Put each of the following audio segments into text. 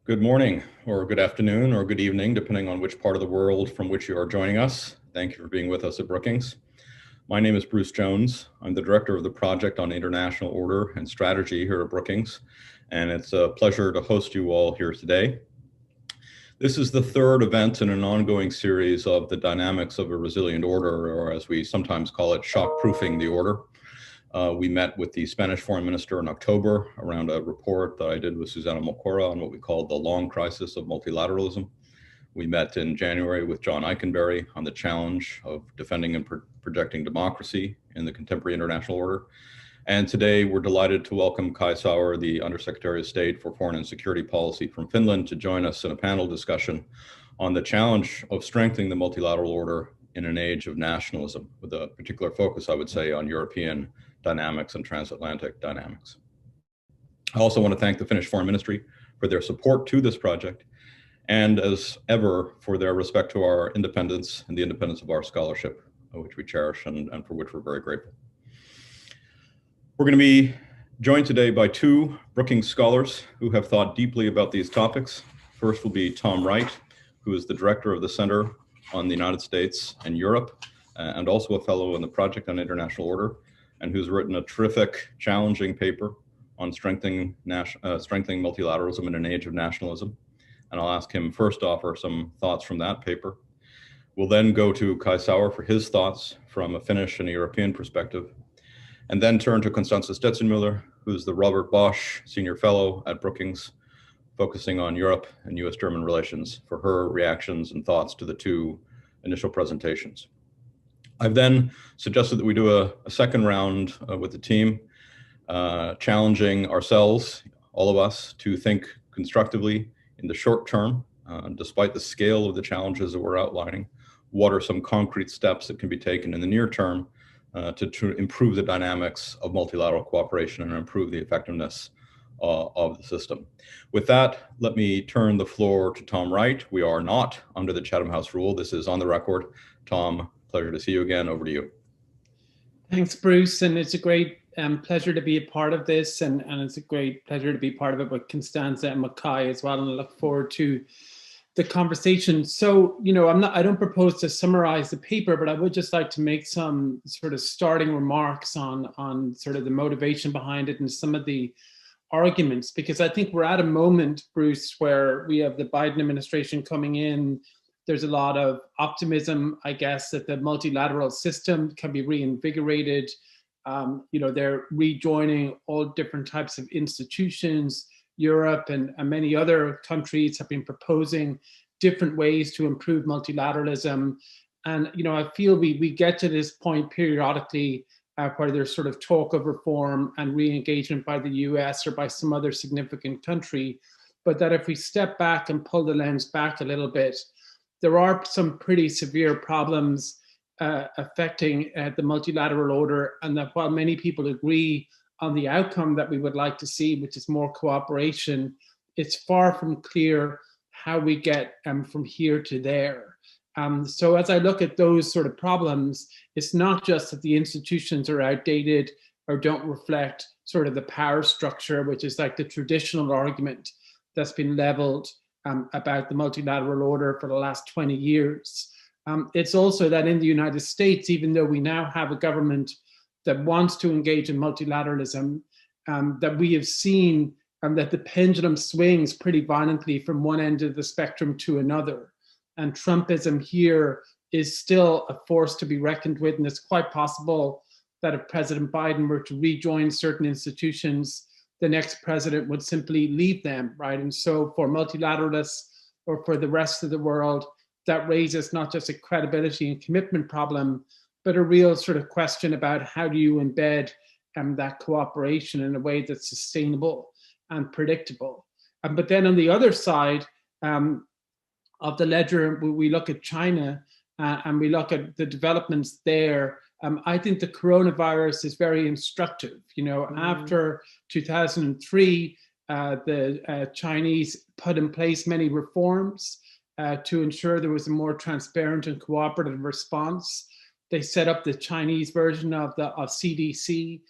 Good morning, or good afternoon, or good evening, depending on which part of the world from which you are joining us. Thank you for being with us at Brookings. My name is Bruce Jones. I'm the director of the Project on International Order and Strategy here at Brookings, and it's a pleasure to host you all here today. This is the third event in an ongoing series of the dynamics of a resilient order, or as we sometimes call it, shock-proofing the order. We met with the Spanish foreign minister in October around a report that I did with Susana Mocora on what we call the long crisis of multilateralism. We met in January with John Eikenberry on the challenge of defending and projecting democracy in the contemporary international order. And today we're delighted to welcome Kai Sauer, the Undersecretary of State for Foreign and Security Policy from Finland, to join us in a panel discussion on the challenge of strengthening the multilateral order in an age of nationalism, with a particular focus, I would say, on European dynamics and transatlantic dynamics. I also want to thank the Finnish Foreign Ministry for their support to this project, and as ever, for their respect to our independence and the independence of our scholarship, which we cherish and for which we're very grateful. We're going to be joined today by two Brookings scholars who have thought deeply about these topics. First will be Tom Wright, who is the director of the Center on the United States and Europe, and also a fellow in the Project on International Order, and who's written a terrific, challenging paper on strengthening multilateralism in an age of nationalism. And I'll ask him first to offer some thoughts from that paper. We'll then go to Kai Sauer for his thoughts from a Finnish and a European perspective, and then turn to Constanze Stetzenmüller, who's the Robert Bosch Senior Fellow at Brookings, focusing on Europe and US-German relations, for her reactions and thoughts to the two initial presentations. I've then suggested that we do a second round with the team, challenging ourselves, all of us, to think constructively in the short term, despite the scale of the challenges that we're outlining. What are some concrete steps that can be taken in the near term to improve the dynamics of multilateral cooperation and improve the effectiveness of the system? With that, let me turn the floor to Tom Wright. We are not under the Chatham House rule. This is on the record. Tom, pleasure to see you again. Over to you. Thanks, Bruce. And it's a great pleasure to be a part of this. And it's a great pleasure to be part of it with Constanze and Kai as well. And I look forward to the conversation. So, I don't propose to summarize the paper, but I would just like to make some sort of starting remarks on sort of the motivation behind it and some of the arguments, because I think we're at a moment, Bruce, where we have the Biden administration coming in. There's a lot of optimism, I guess, that the multilateral system can be reinvigorated. They're rejoining all different types of institutions. Europe and many other countries have been proposing different ways to improve multilateralism. And, I feel we get to this point periodically where there's sort of talk of reform and re-engagement by the US or by some other significant country. But that if we step back and pull the lens back a little bit, there are some pretty severe problems affecting the multilateral order, and that while many people agree on the outcome that we would like to see, which is more cooperation, it's far from clear how we get from here to there. So as I look at those sort of problems, it's not just that the institutions are outdated or don't reflect sort of the power structure, which is like the traditional argument that's been leveled about the multilateral order for the last 20 years. It's also that in the United States, even though we now have a government that wants to engage in multilateralism, that we have seen that the pendulum swings pretty violently from one end of the spectrum to another. And Trumpism here is still a force to be reckoned with, and it's quite possible that if President Biden were to rejoin certain institutions, the next president would simply leave them, right? And so for multilateralists or for the rest of the world, that raises not just a credibility and commitment problem, but a real sort of question about how do you embed that cooperation in a way that's sustainable and predictable. But then on the other side of the ledger, we look at China and we look at the developments there. I think the coronavirus is very instructive. After 2003, the Chinese put in place many reforms to ensure there was a more transparent and cooperative response. They set up the Chinese version of CDC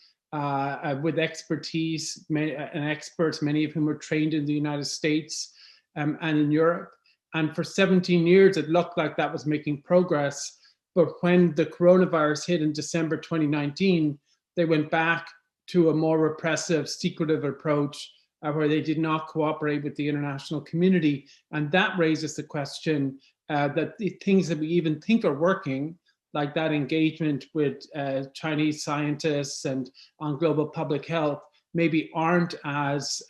with expertise and experts, many of whom were trained in the United States. and in Europe. And for 17 years, it looked like that was making progress. But when the coronavirus hit in December 2019, they went back to a more repressive, secretive approach where they did not cooperate with the international community. And that raises the question that the things that we even think are working, like that engagement with Chinese scientists and on global public health, maybe aren't as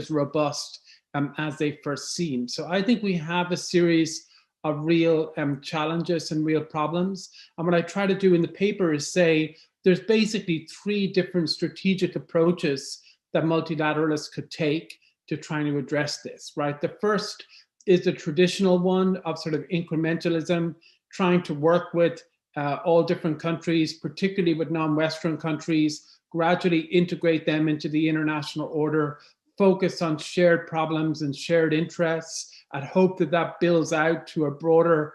robust as they first seemed. So I think we have a series of real challenges and real problems. And what I try to do in the paper is say there's basically three different strategic approaches that multilateralists could take to trying to address this, right? The first is the traditional one of sort of incrementalism, trying to work with all different countries, particularly with non-Western countries, gradually integrate them into the international order, focus on shared problems and shared interests, and hope that that builds out to a broader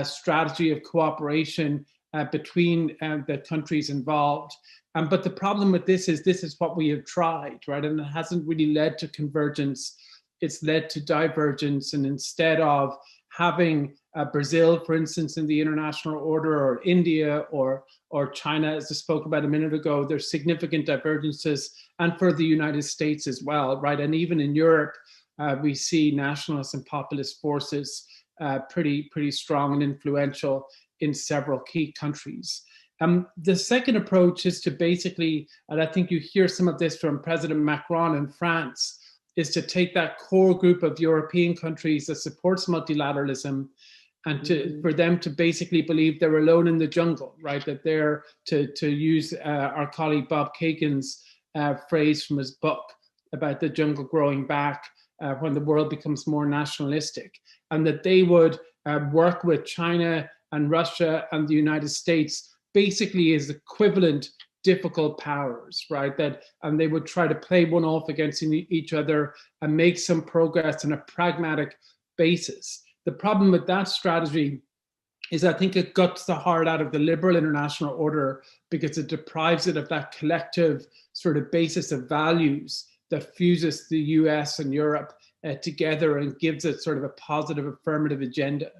strategy of cooperation between the countries involved. But the problem with this is what we have tried, right? And it hasn't really led to convergence. It's led to divergence. And instead of having Brazil, for instance, in the international order, or India or China, as I spoke about a minute ago, there's significant divergences, and for the United States as well, right? And even in Europe, we see nationalist and populist forces pretty strong and influential in several key countries. The second approach is to basically, and I think you hear some of this from President Macron in France, is to take that core group of European countries that supports multilateralism and for them to basically believe they're alone in the jungle, right? That they're, to use our colleague Bob Kagan's phrase from his book about the jungle growing back when the world becomes more nationalistic, and that they would work with China and Russia and the United States basically as equivalent difficult powers, right? And they would try to play one off against each other and make some progress on a pragmatic basis. The problem with that strategy is I think it guts the heart out of the liberal international order because it deprives it of that collective sort of basis of values that fuses the US and Europe together and gives it sort of a positive affirmative agenda.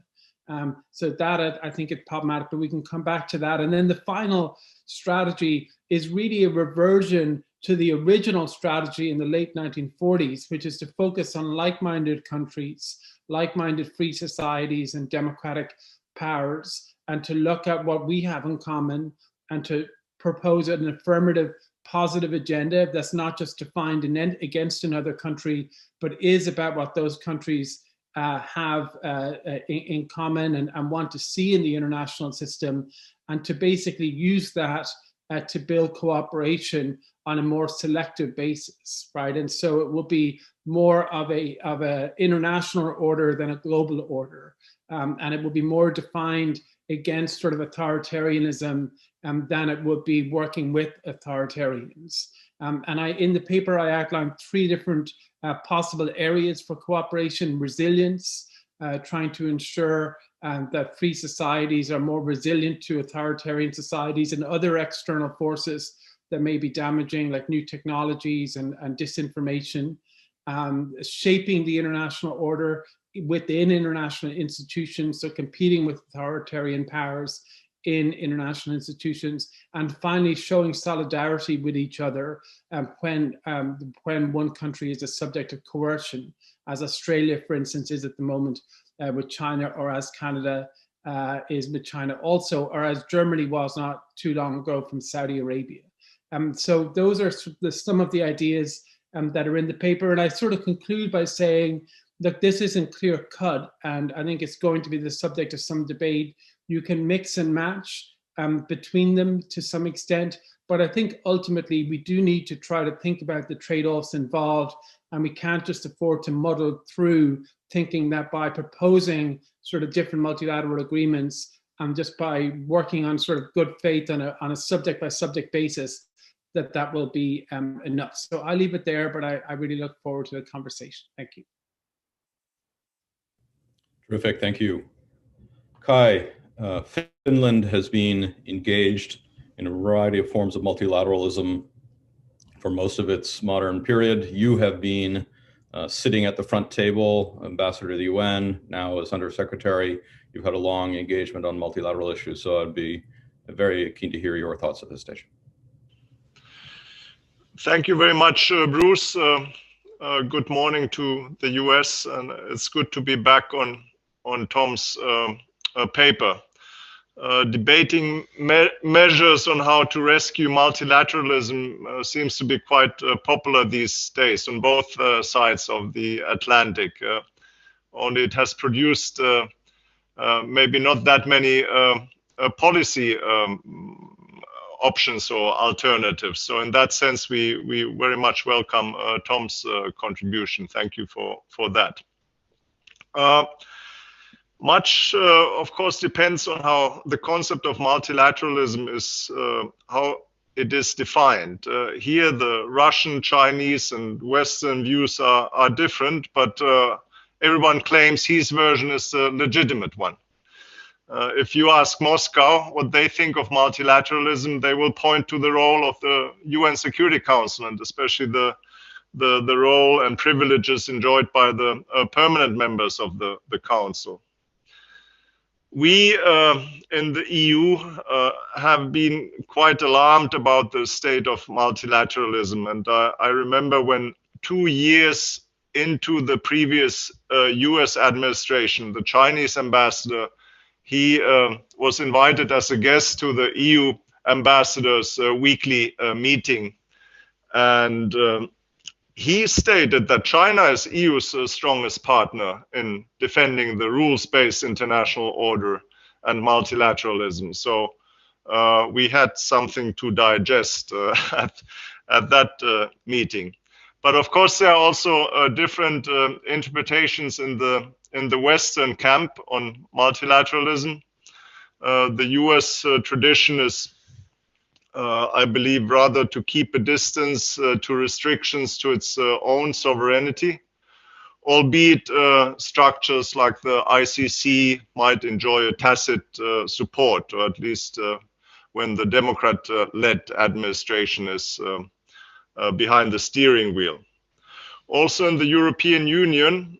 So that I think is problematic, but we can come back to that. And then the final strategy is really a reversion to the original strategy in the late 1940s, which is to focus on like-minded countries, like-minded free societies and democratic powers, and to look at what we have in common and to propose an affirmative positive agenda that's not just defined against another country, but is about what those countries have in common and want to see in the international system, and to basically use that to build cooperation on a more selective basis, right? And so it will be more of a international order than a global order, and it will be more defined against sort of authoritarianism than it would be working with authoritarians. And in the paper, I outlined three different possible areas for cooperation: resilience, trying to ensure that free societies are more resilient to authoritarian societies and other external forces that may be damaging, like new technologies and disinformation, shaping the international order within international institutions, so competing with authoritarian powers in international institutions, and finally showing solidarity with each other when one country is a subject of coercion, as Australia, for instance, is at the moment with China, or as Canada is with China also, or as Germany was not too long ago from Saudi Arabia. So those are some of the ideas that are in the paper. And I sort of conclude by saying that this isn't clear cut, and I think it's going to be the subject of some debate. You can mix and match between them to some extent, but I think ultimately we do need to try to think about the trade-offs involved, and we can't just afford to muddle through thinking that by proposing sort of different multilateral agreements and just by working on sort of good faith on a subject by subject basis, that will be enough. So I'll leave it there, but I really look forward to the conversation. Thank you. Terrific, thank you. Kai, Finland has been engaged in a variety of forms of multilateralism for most of its modern period. You have been sitting at the front table, ambassador to the UN, now as Undersecretary. You've had a long engagement on multilateral issues, so I'd be very keen to hear your thoughts at this stage. Thank you very much, Bruce. Good morning to the US, and it's good to be back on Tom's paper. Debating measures on how to rescue multilateralism seems to be quite popular these days on both sides of the Atlantic. Only it has produced maybe not that many policy options or alternatives. So in that sense, we very much welcome Tom's contribution. Thank you for that. Much, of course, depends on how the concept of multilateralism is, how it is defined. Here, the Russian, Chinese, and Western views are different, but everyone claims his version is the legitimate one. If you ask Moscow what they think of multilateralism, they will point to the role of the UN Security Council, and especially the role and privileges enjoyed by the permanent members of the Council. We in the EU have been quite alarmed about the state of multilateralism. And I remember when 2 years into the previous US administration, the Chinese ambassador, he was invited as a guest to the EU ambassadors' weekly meeting. And he stated that China is EU's strongest partner in defending the rules-based international order and multilateralism. So we had something to digest at that meeting. But of course, there are also different interpretations in the Western camp on multilateralism. The US tradition is, I believe, rather to keep a distance to restrictions to its own sovereignty, albeit structures like the ICC might enjoy a tacit support, or at least when the Democrat-led administration is behind the steering wheel. Also in the European Union,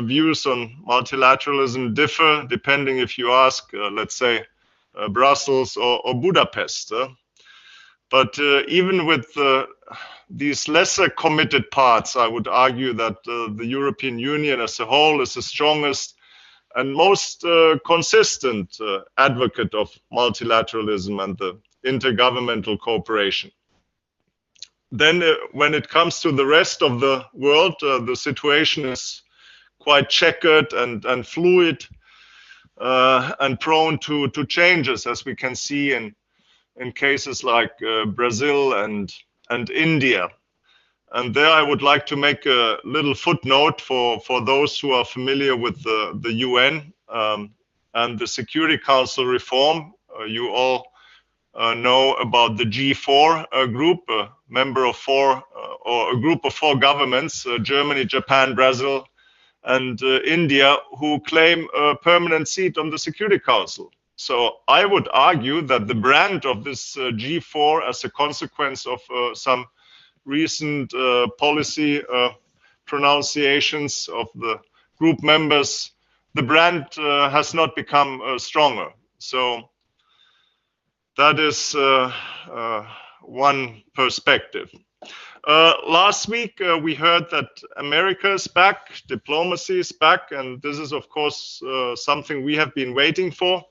views on multilateralism differ depending if you ask, let's say, Brussels or Budapest. But even with these lesser committed parts, I would argue that the European Union as a whole is the strongest and most consistent advocate of multilateralism and the intergovernmental cooperation. Then when it comes to the rest of the world, the situation is quite checkered and fluid and prone to changes, as we can see in cases like Brazil and India. And there I would like to make a little footnote for those who are familiar with the UN and the Security Council reform. You all know about the G4 group, a member of four, or a group of 4 governments, Germany, Japan, Brazil, and India, who claim a permanent seat on the Security Council. So I would argue that the brand of this G4, as a consequence of some recent policy pronunciations of the group members, the brand has not become stronger. So that is one perspective. Last week, we heard that America is back, diplomacy is back, and this is, of course, something we have been waiting for.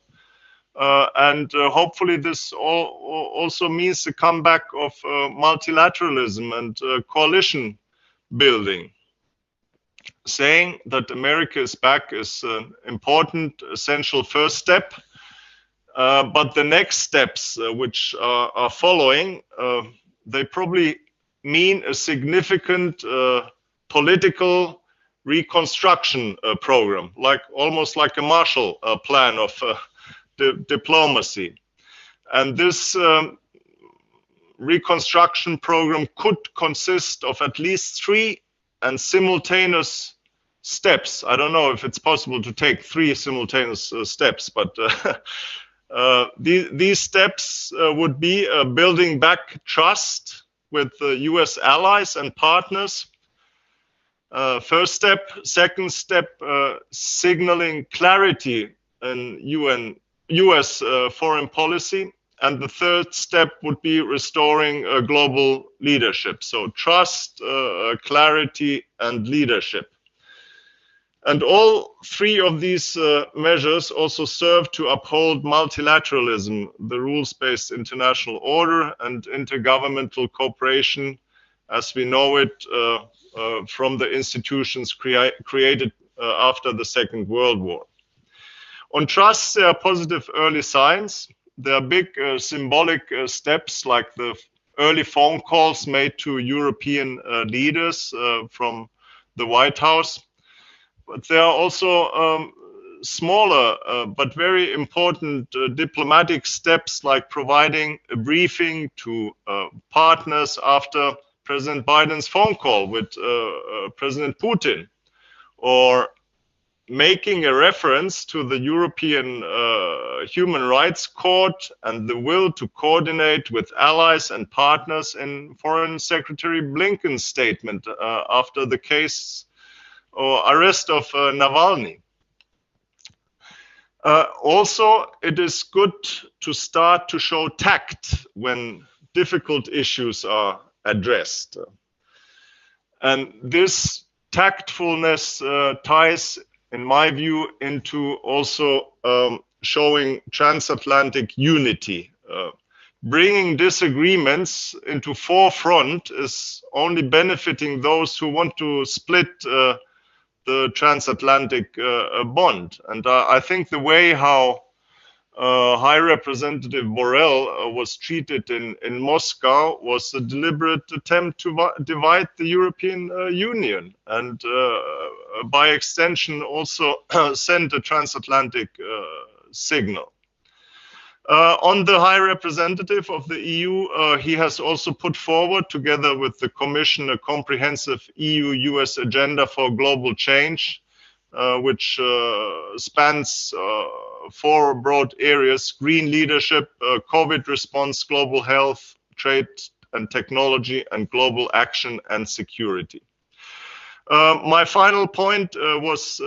And hopefully this also means the comeback of multilateralism and coalition building. Saying that America is back is an important, essential first step. But the next steps which are following, they probably mean a significant political reconstruction program, almost like a Marshall Plan of diplomacy. And this reconstruction program could consist of at least 3 and simultaneous steps. I don't know if it's possible to take 3 simultaneous steps, but these steps would be building back trust with US allies and partners, First step. Second step, signaling clarity in US foreign policy. And the third step would be restoring global leadership. So trust, clarity, and leadership. And all three of these measures also serve to uphold multilateralism, the rules-based international order, and intergovernmental cooperation as we know it from the institutions created after the Second World War. On trust, there are positive early signs. There are big symbolic steps like the early phone calls made to European leaders from the White House. But there are also smaller but very important diplomatic steps like providing a briefing to partners after President Biden's phone call with President Putin, or making a reference to the European Human Rights Court and the will to coordinate with allies and partners in Foreign Secretary Blinken's statement after the case or arrest of Navalny. Also, it is good to start to show tact when difficult issues are addressed. And this tactfulness ties, in my view, into also showing transatlantic unity. Bringing disagreements into forefront is only benefiting those who want to split the transatlantic bond. And I think the way how High Representative Borrell was treated in Moscow was a deliberate attempt to divide the European Union and by extension also send a transatlantic signal. On the High Representative of the EU, he has also put forward, together with the Commission, a comprehensive EU-US agenda for global change, which spans 4 broad areas: green leadership, COVID response, global health, trade and technology, and global action and security. My final point was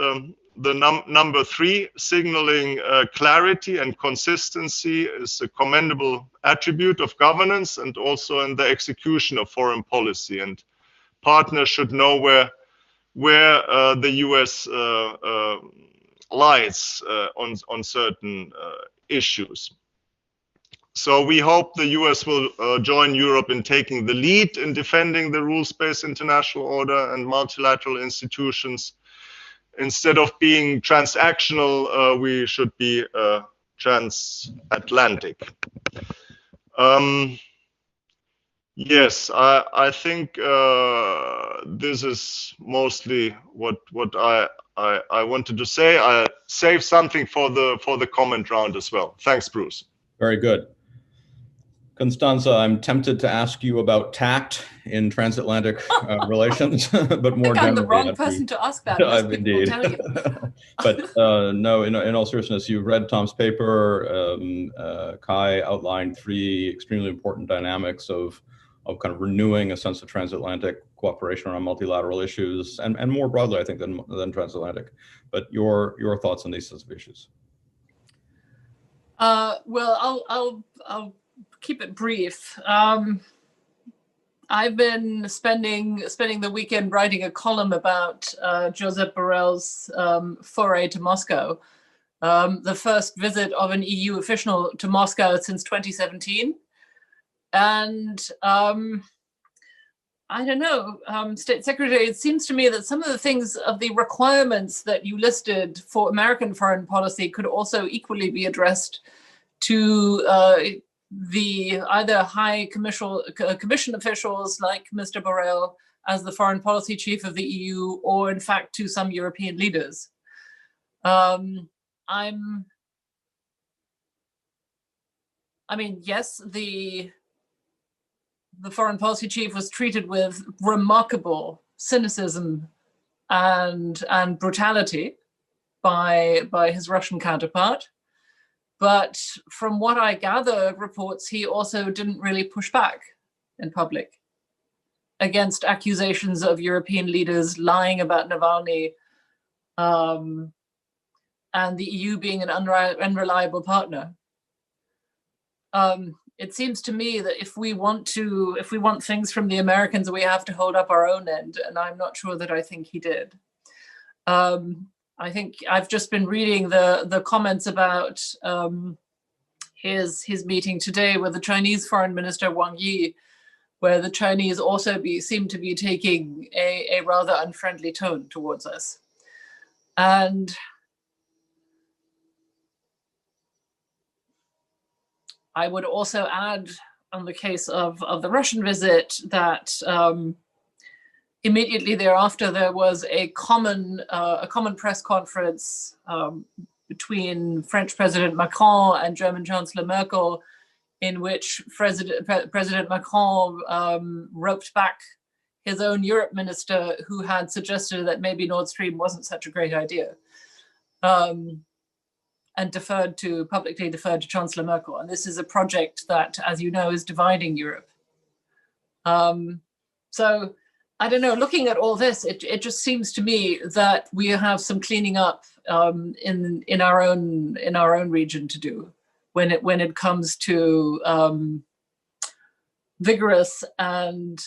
the number 3, signaling clarity and consistency is a commendable attribute of governance and also in the execution of foreign policy. And partners should know where the US lies on certain issues. So we hope the US will join Europe in taking the lead in defending the rules-based international order and multilateral institutions. Instead of being transactional, we should be transatlantic. Yes, I think this is mostly what I wanted to say. I save something for the comment round as well. Thanks, Bruce. Very good. Constanza, I'm tempted to ask you about tact in transatlantic relations, but more generally. I'm the wrong person to ask that. Indeed. But no, in all seriousness, you've read Tom's paper. Kai outlined 3 extremely important dynamics of kind of renewing a sense of transatlantic cooperation around multilateral issues, and more broadly, I think, than transatlantic. But your thoughts on these sorts of issues? Well, I'll keep it brief. I've been spending the weekend writing a column about Josep Borrell's foray to Moscow, the first visit of an EU official to Moscow since 2017. And I don't know, State Secretary, it seems to me that some of the things of the requirements that you listed for American foreign policy could also equally be addressed to the either high commission officials like Mr. Borrell as the foreign policy chief of the EU, or in fact to some European leaders. Yes, the foreign policy chief was treated with remarkable cynicism and brutality by his Russian counterpart. But from what I gather reports, he also didn't really push back in public. against accusations of European leaders lying about Navalny, and the EU being an unreliable partner. It seems to me that if we want things from the Americans, we have to hold up our own end, and I'm not sure that I think he did. I think I've just been reading the comments about his meeting today with the Chinese Foreign Minister Wang Yi, where the Chinese also seem to be taking a rather unfriendly tone towards us. And I would also add, on the case of the Russian visit, that immediately thereafter there was a common press conference between French President Macron and German Chancellor Merkel, in which President Macron roped back his own Europe minister, who had suggested that maybe Nord Stream wasn't such a great idea. And publicly deferred to Chancellor Merkel. And this is a project that, as you know, is dividing Europe. So I don't know, looking at all this, it just seems to me that we have some cleaning up in our own region to do when it comes to vigorous and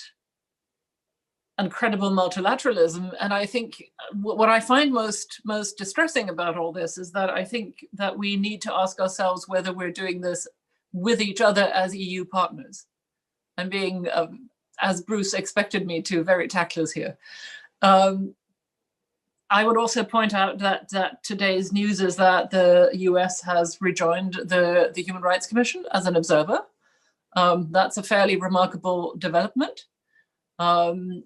credible multilateralism. And I think what I find most distressing about all this is that I think that we need to ask ourselves whether we're doing this with each other as EU partners. I'm being, as Bruce expected me to, very tactless here. I would also point out that today's news is that the US has rejoined the Human Rights Commission as an observer. That's a fairly remarkable development.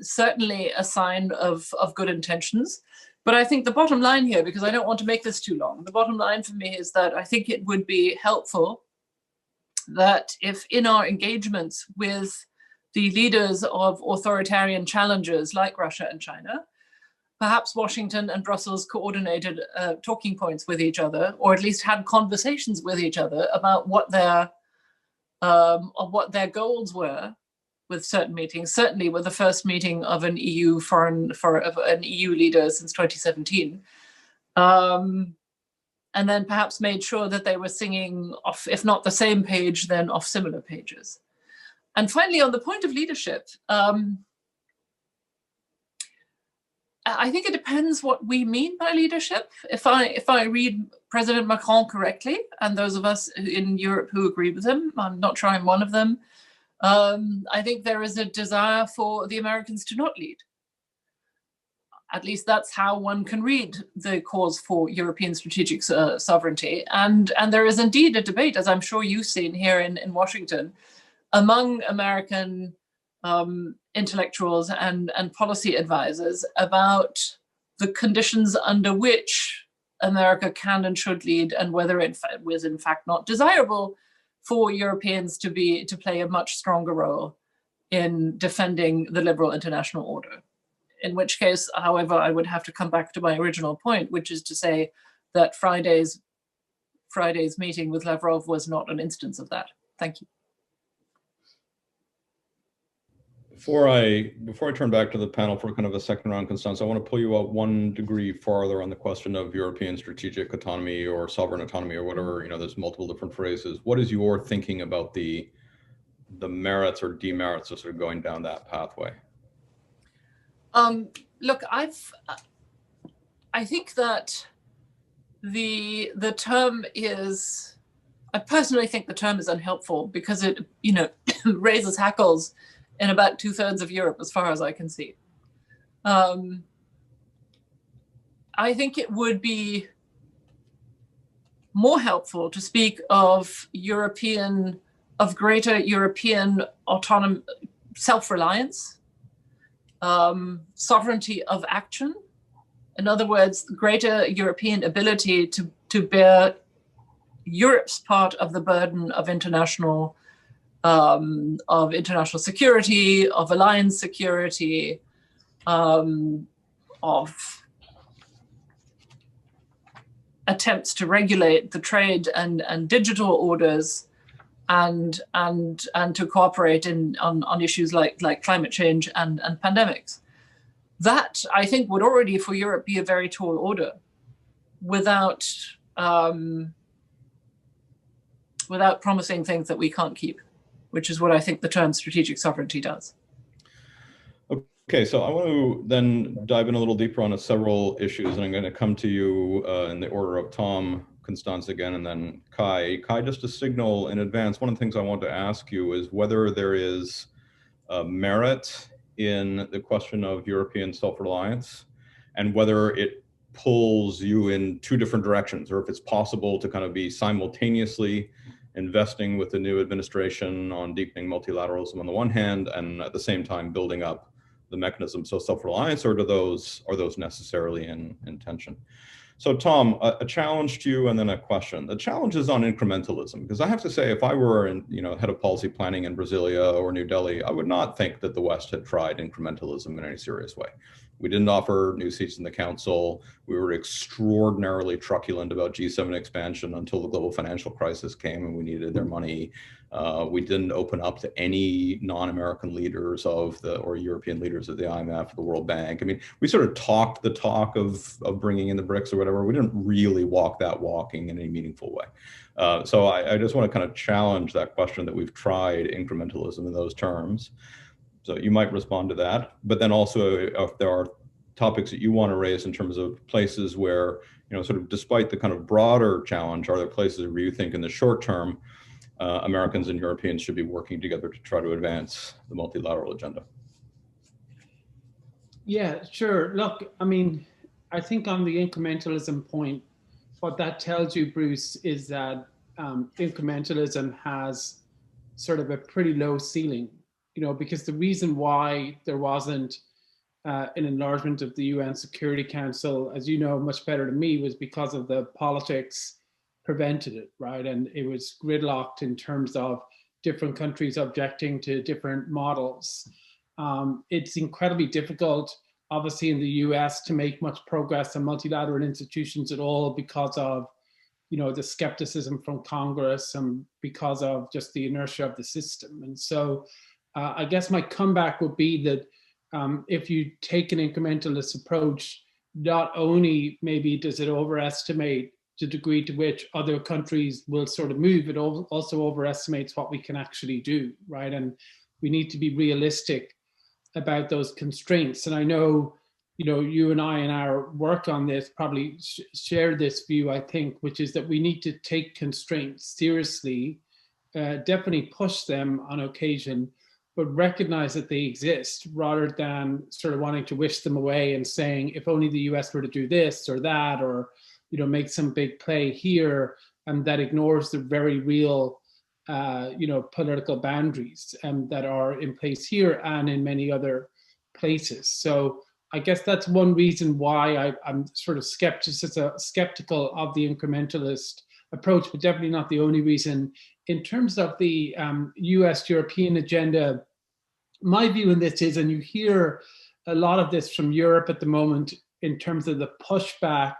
Certainly a sign of good intentions. But I think the bottom line here, because I don't want to make this too long, the bottom line for me is that I think it would be helpful that if in our engagements with the leaders of authoritarian challengers like Russia and China, perhaps Washington and Brussels coordinated talking points with each other, or at least had conversations with each other about what their goals were with certain meetings, certainly with the first meeting of an EU leader since 2017. And then perhaps made sure that they were singing off, if not the same page, then off similar pages. And finally, on the point of leadership, I think it depends what we mean by leadership. If I read President Macron correctly, and those of us in Europe who agree with him, I'm not sure I'm one of them, I think there is a desire for the Americans to not lead. At least that's how one can read the cause for European strategic sovereignty. And there is indeed a debate, as I'm sure you've seen here in Washington, among American intellectuals and policy advisors about the conditions under which America can and should lead, and whether it was in fact not desirable for Europeans to play a much stronger role in defending the liberal international order. In which case, however, I would have to come back to my original point, which is to say that Friday's meeting with Lavrov was not an instance of that. Thank you. Before I turn back to the panel for kind of a second round, Constance, I want to pull you up 1 degree farther on the question of European strategic autonomy or sovereign autonomy or whatever. You know, there's multiple different phrases. What is your thinking about the merits or demerits of sort of going down that pathway? Look, I think that the term is, I personally think the term is unhelpful because it, you know, raises hackles in about 2/3 of Europe, as far as I can see. I think it would be more helpful to speak of greater European autonomy, self-reliance, sovereignty of action. In other words, greater European ability to bear Europe's part of the burden of international security, of alliance security, of attempts to regulate the trade and digital orders, and to cooperate on issues like climate change and pandemics. That, I think, would already for Europe be a very tall order without promising things that we can't keep, which is what I think the term strategic sovereignty does. Okay, so I want to then dive in a little deeper on several issues, and I'm going to come to you in the order of Tom, Constance again, and then Kai. Kai, just to signal in advance, one of the things I want to ask you is whether there is merit in the question of European self-reliance, and whether it pulls you in two different directions, or if it's possible to kind of be simultaneously investing with the new administration on deepening multilateralism on the one hand, and at the same time building up the mechanisms of self-reliance, or are those necessarily in tension? So Tom, a challenge to you and then a question. The challenge is on incrementalism, because I have to say, if I were head of policy planning in Brasilia or New Delhi, I would not think that the West had tried incrementalism in any serious way. We didn't offer new seats in the council. We were extraordinarily truculent about G7 expansion until the global financial crisis came and we needed their money. We didn't open up to any non-American leaders or European leaders of the IMF, the World Bank. I mean, we sort of talked the talk of bringing in the BRICS or whatever. We didn't really walk that walking in any meaningful way. So I just want to kind of challenge that question that we've tried incrementalism in those terms. So you might respond to that, but then also if there are topics that you want to raise in terms of places where, sort of despite the kind of broader challenge, are there places where you think in the short term, Americans and Europeans should be working together to try to advance the multilateral agenda? Yeah, sure. Look, I mean, I think on the incrementalism point, what that tells you, Bruce, is that incrementalism has sort of a pretty low ceiling, because the reason why there wasn't an enlargement of the UN Security Council, as you know much better than me, was because of the politics prevented it, right? And it was gridlocked in terms of different countries objecting to different models. It's incredibly difficult, obviously, in the US to make much progress on multilateral institutions at all because of the skepticism from Congress and because of just the inertia of the system. And so I guess my comeback would be that if you take an incrementalist approach, not only maybe does it overestimate the degree to which other countries will sort of move, it also overestimates what we can actually do, right? And we need to be realistic about those constraints. And I know, you and I in our work on this probably share this view, I think, which is that we need to take constraints seriously, definitely push them on occasion, but recognize that they exist rather than sort of wanting to wish them away and saying, if only the US were to do this or that, or, make some big play here, and that ignores the very real, political boundaries that are in place here and in many other places. So I guess that's one reason why I'm sort of skeptical of the incrementalist approach, but definitely not the only reason. In terms of the US-European agenda, my view in this is, and you hear a lot of this from Europe at the moment in terms of the pushback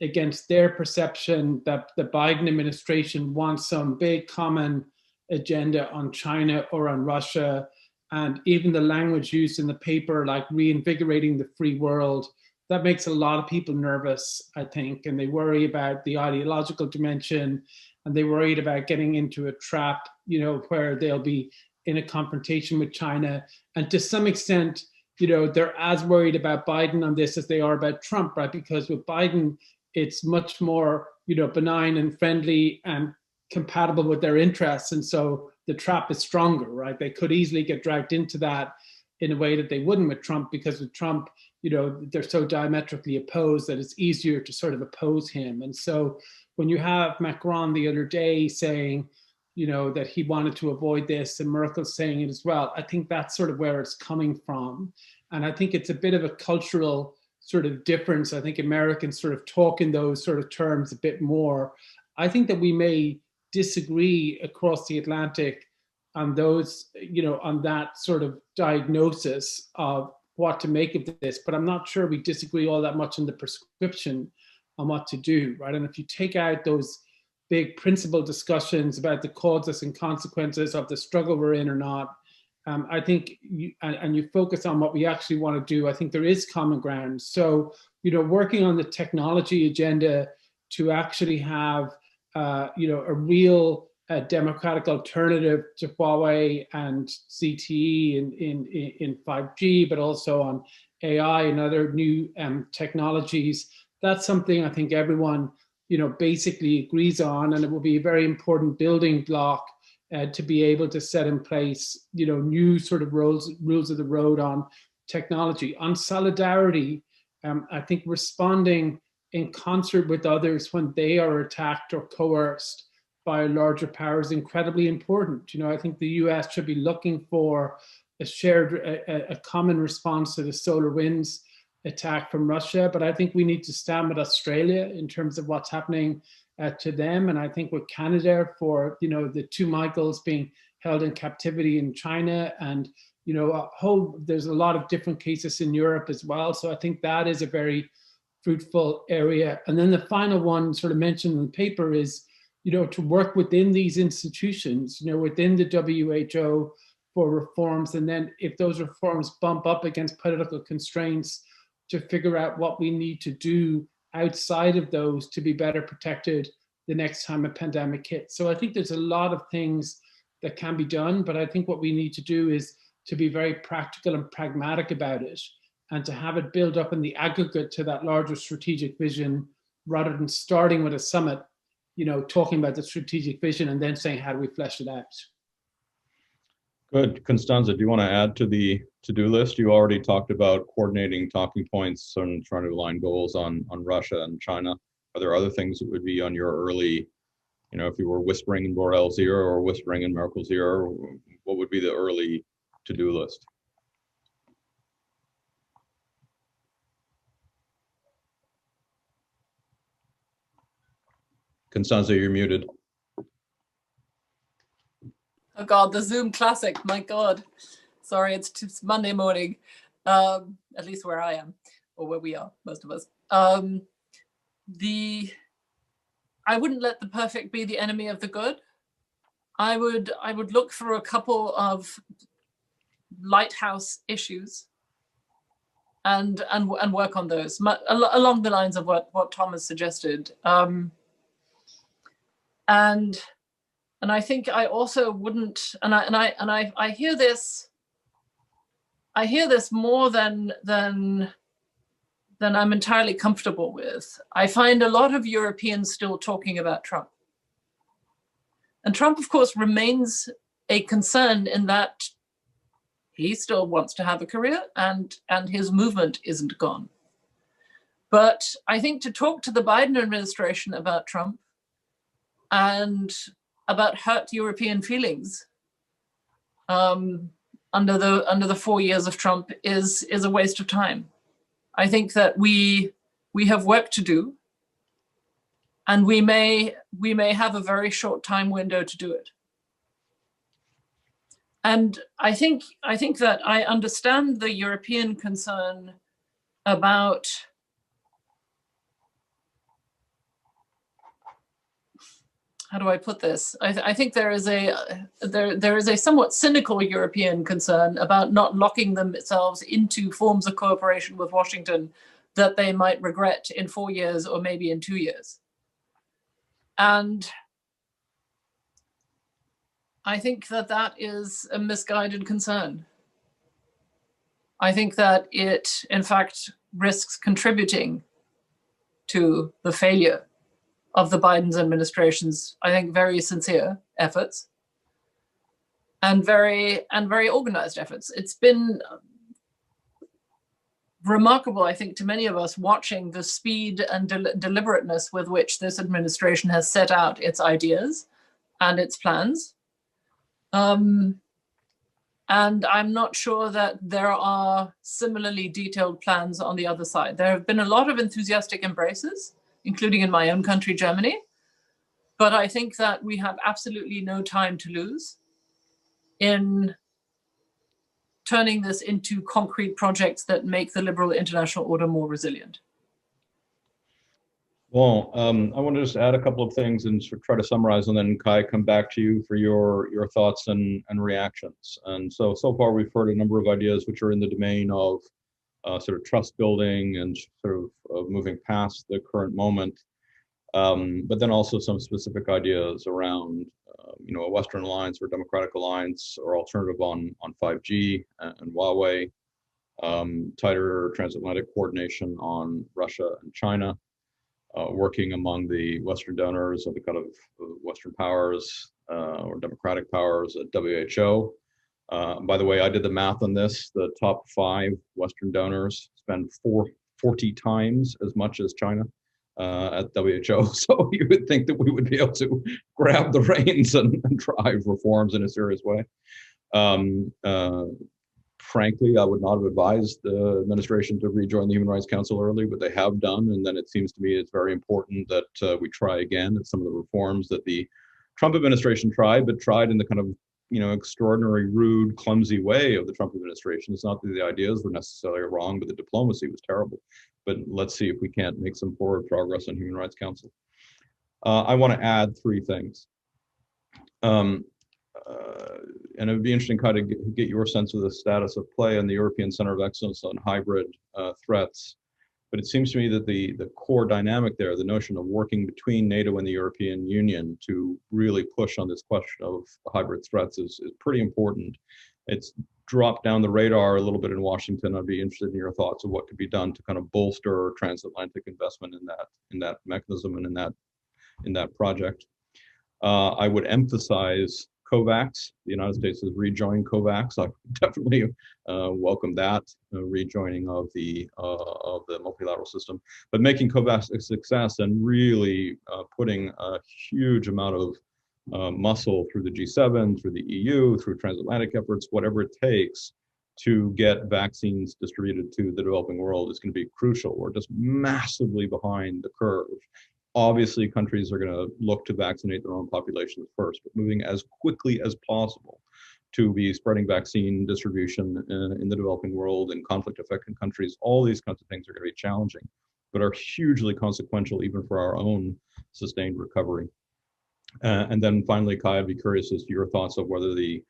against their perception that the Biden administration wants some big common agenda on China or on Russia, and even the language used in the paper, like reinvigorating the free world, that makes a lot of people nervous, I think, and they worry about the ideological dimension, and they worried about getting into a trap, where they'll be in a confrontation with China. And to some extent, they're as worried about Biden on this as they are about Trump, right? Because with Biden, it's much more, benign and friendly and compatible with their interests. And so the trap is stronger, right? They could easily get dragged into that in a way that they wouldn't with Trump, because with Trump, they're so diametrically opposed that it's easier to sort of oppose him. And so when you have Macron the other day saying, that he wanted to avoid this, and Merkel saying it as well, I think that's sort of where it's coming from. And I think it's a bit of a cultural sort of difference. I think Americans sort of talk in those sort of terms a bit more. I think that we may disagree across the Atlantic on those, on that sort of diagnosis of what to make of this, but I'm not sure we disagree all that much on the prescription on what to do, right? And if you take out those big principle discussions about the causes and consequences of the struggle we're in or not. I think you focus on what we actually want to do. I think there is common ground. So, working on the technology agenda to actually have, a real democratic alternative to Huawei and CTE in 5G, but also on AI and other new technologies. That's something I think everyone, basically agrees on, and it will be a very important building block to be able to set in place, new sort of rules of the road on technology. On solidarity, I think responding in concert with others when they are attacked or coerced by a larger power is incredibly important. I think the US should be looking for a common response to the SolarWinds attack from Russia, but I think we need to stand with Australia in terms of what's happening to them. And I think with Canada for, the two Michaels being held in captivity in China, and, there's a lot of different cases in Europe as well. So I think that is a very fruitful area. And then the final one sort of mentioned in the paper is, to work within these institutions, within the WHO for reforms. And then if those reforms bump up against political constraints, to figure out what we need to do outside of those to be better protected the next time a pandemic hits. So I think there's a lot of things that can be done, but I think what we need to do is to be very practical and pragmatic about it, and to have it build up in the aggregate to that larger strategic vision, rather than starting with a summit, talking about the strategic vision and then saying, how do we flesh it out? Good. Constanza, do you want to add to the to-do list? You already talked about coordinating talking points and trying to align goals on Russia and China. Are there other things that would be on your early, if you were whispering in Borrell's ear or whispering in Merkel's ear, what would be the early to-do list? Constanza, you're muted. Oh God, the Zoom classic, my God. Sorry, it's Monday morning, at least where I am, or where we are, most of us. I wouldn't let the perfect be the enemy of the good. I would look for a couple of lighthouse issues and work on those, along the lines of what Tom has suggested. And I think I also wouldn't, and I hear this more than I'm entirely comfortable with. I find a lot of Europeans still talking about Trump. And Trump, of course, remains a concern in that he still wants to have a career, and his movement isn't gone. But I think to talk to the Biden administration about Trump and about hurt European feelings under the 4 years of Trump is a waste of time. I think that we have work to do, and we may have a very short time window to do it. And I think that I understand the European concern about how do I put this? I think there is a somewhat cynical European concern about not locking themselves into forms of cooperation with Washington that they might regret in 4 years or maybe in 2 years. And I think that is a misguided concern. I think that it, in fact, risks contributing to the failure of the Biden's administration's, I think, very sincere efforts and very organized efforts. It's been remarkable, I think, to many of us watching the speed and deliberateness with which this administration has set out its ideas and its plans. And I'm not sure that there are similarly detailed plans on the other side. There have been a lot of enthusiastic embraces, including in my own country, Germany. But I think that we have absolutely no time to lose in turning this into concrete projects that make the liberal international order more resilient. Well, I want to just add a couple of things and sort of try to summarize, and then Kai, come back to you for your thoughts and reactions. And so far we've heard a number of ideas which are in the domain of sort of trust building and sort of moving past the current moment, but then also some specific ideas around a Western alliance or democratic alliance or alternative on 5G and Huawei, tighter transatlantic coordination on Russia and China. Working among the Western donors of the kind of Western powers or democratic powers at WHO. By the way, I did the math on this. The top 5 Western donors spend 40 times as much as China at WHO. So you would think that we would be able to grab the reins and drive reforms in a serious way. Frankly, I would not have advised the administration to rejoin the Human Rights Council early, but they have done. And then it seems to me it's very important that we try again at some of the reforms that the Trump administration tried, but tried in the kind of extraordinary, rude, clumsy way of the Trump administration. It's not that the ideas were necessarily wrong, but the diplomacy was terrible. But let's see if we can't make some forward progress on Human Rights Council. I want to add 3 things. And it would be interesting, Kai, to get your sense of the status of play in the European Center of Excellence on hybrid threats. But it seems to me that the core dynamic there, the notion of working between NATO and the European Union to really push on this question of hybrid threats is pretty important. It's dropped down the radar a little bit in Washington. I'd be interested in your thoughts of what could be done to kind of bolster transatlantic investment in that mechanism and in that project. I would emphasize COVAX. The United States has rejoined COVAX. I definitely welcome that rejoining of the multilateral system. But making COVAX a success and really putting a huge amount of muscle through the G7, through the EU, through transatlantic efforts, whatever it takes to get vaccines distributed to the developing world is going to be crucial. We're just massively behind the curve. Obviously, countries are going to look to vaccinate their own populations first, but moving as quickly as possible to be spreading vaccine distribution in the developing world, in conflict-affected countries. All these kinds of things are going to be challenging, but are hugely consequential even for our own sustained recovery. And then finally, Kai, I'd be curious as to your thoughts of whether the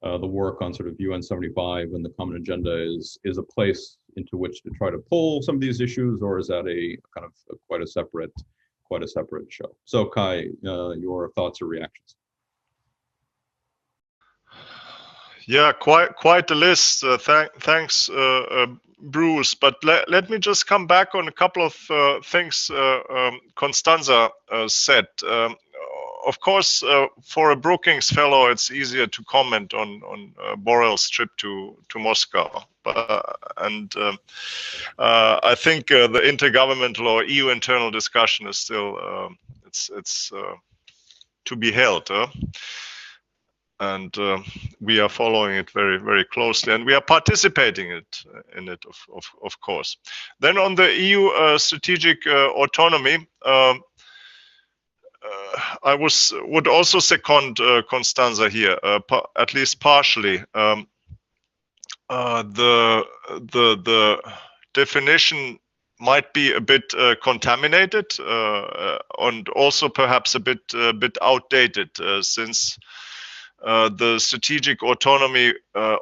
work on sort of UN 75 and the Common Agenda is a place into which to try to pull some of these issues, or is that a kind of quite a separate show? So Kai, your thoughts or reactions? Yeah, quite a list. Thanks, Bruce. But let me just come back on a couple of things Constanza said. Of course, for a Brookings fellow, it's easier to comment on Borrell's trip to Moscow. I think the intergovernmental or EU internal discussion is still it's to be held. And we are following it very, very closely, and we are participating in it, of course. Then on the EU strategic autonomy, I would also second Constanza here, at least partially. The definition might be a bit contaminated and also perhaps a bit outdated, since the strategic autonomy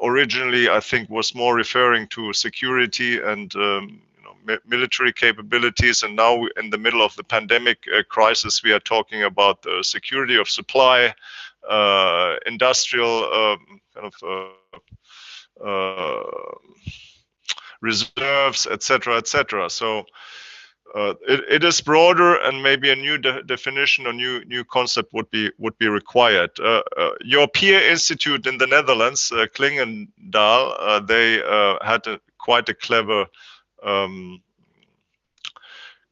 originally, I think, was more referring to security and military capabilities, and now in the middle of the pandemic crisis, we are talking about the security of supply, industrial kind of reserves, etc., etc. So it is broader, and maybe a new definition or new concept would be required. Your peer institute in the Netherlands, Klingendahl, they had quite a clever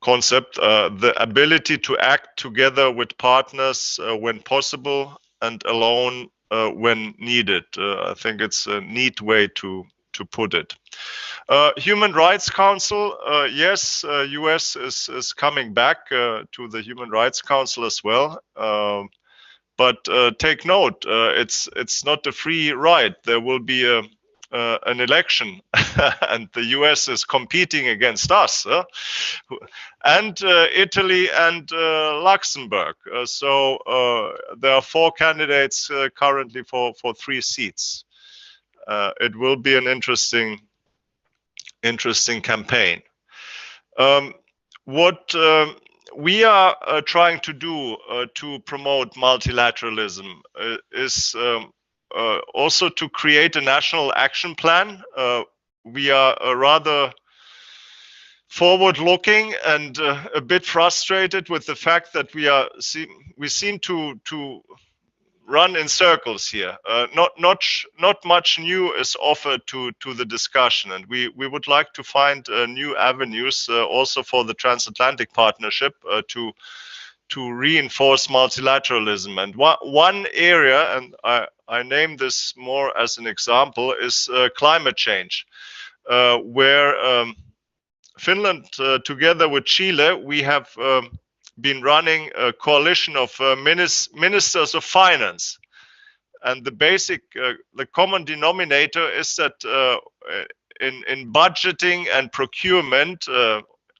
concept, the ability to act together with partners when possible and alone when needed. I think it's a neat way to put it. Human Rights Council, yes, US is coming back to the Human Rights Council as well. But take note, it's not a free ride. There will be a an election and the US is competing against us, and Italy and Luxembourg. So there are 4 candidates currently for 3 seats. It will be an interesting campaign. What we are trying to do to promote multilateralism is also to create a national action plan. We are rather forward-looking and a bit frustrated with the fact that we seem to run in circles here. Not much new is offered to the discussion, and we would like to find new avenues also for the transatlantic partnership to reinforce multilateralism. And one area, and I name this more as an example, is climate change, where Finland, together with Chile, we have been running a coalition of ministers of finance. And the common denominator is that in budgeting and procurement,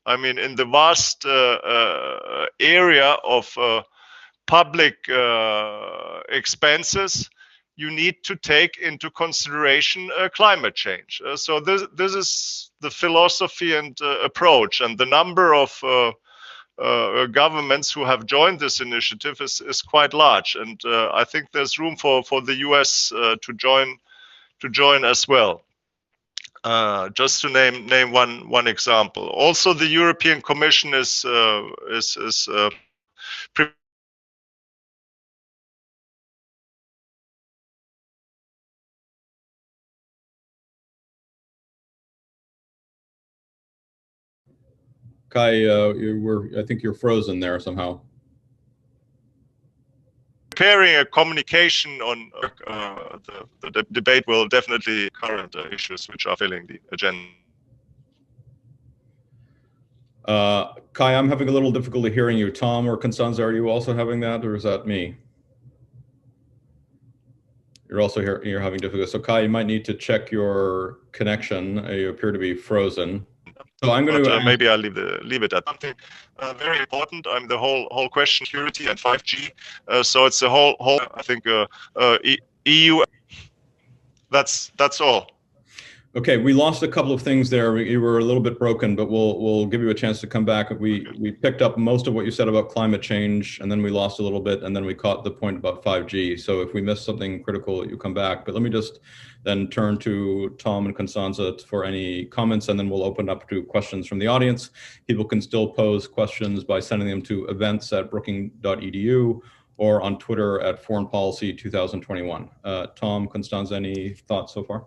I mean, in the vast area of public expenses, you need to take into consideration climate change. So this is the philosophy and approach, and the number of governments who have joined this initiative is quite large, and I think there's room for the US to join as well. Just to name one example. Also, the European Commission is Kai, I think you're frozen there somehow. preparing a communication on the debate will definitely current issues which are filling the agenda. Kai, I'm having a little difficulty hearing you. Tom or Constanza, are you also having that, or is that me? You're also here. You're having difficulty. So Kai, you might need to check your connection. You appear to be frozen. So I'm going to maybe I'll leave it at something very important. I'm the whole question security and 5G. So it's the whole I think EU. That's all. Okay, we lost a couple of things there. You were a little bit broken, but we'll give you a chance to come back. We picked up most of what you said about climate change, and then we lost a little bit, and then we caught the point about 5G. So if we missed something critical, you come back. But let me just then turn to Tom and Constanza for any comments, and then we'll open up to questions from the audience. People can still pose questions by sending them to events@brookings.edu or on Twitter @foreignpolicy2021. Tom, Constanza, any thoughts so far?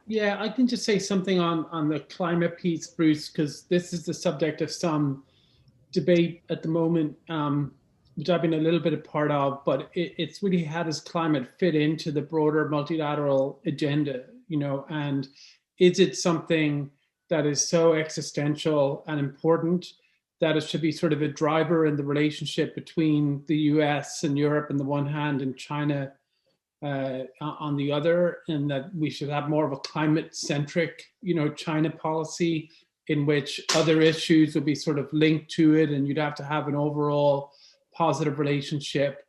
Yeah, I can just say something on the climate piece, Bruce, because this is the subject of some debate at the moment, which I've been a little bit a part of, but it's really how does climate fit into the broader multilateral agenda, you know, and is it something that is so existential and important that it should be sort of a driver in the relationship between the US and Europe on the one hand and China on the other, and that we should have more of a climate-centric, you know, China policy in which other issues would be sort of linked to it, and you'd have to have an overall positive relationship,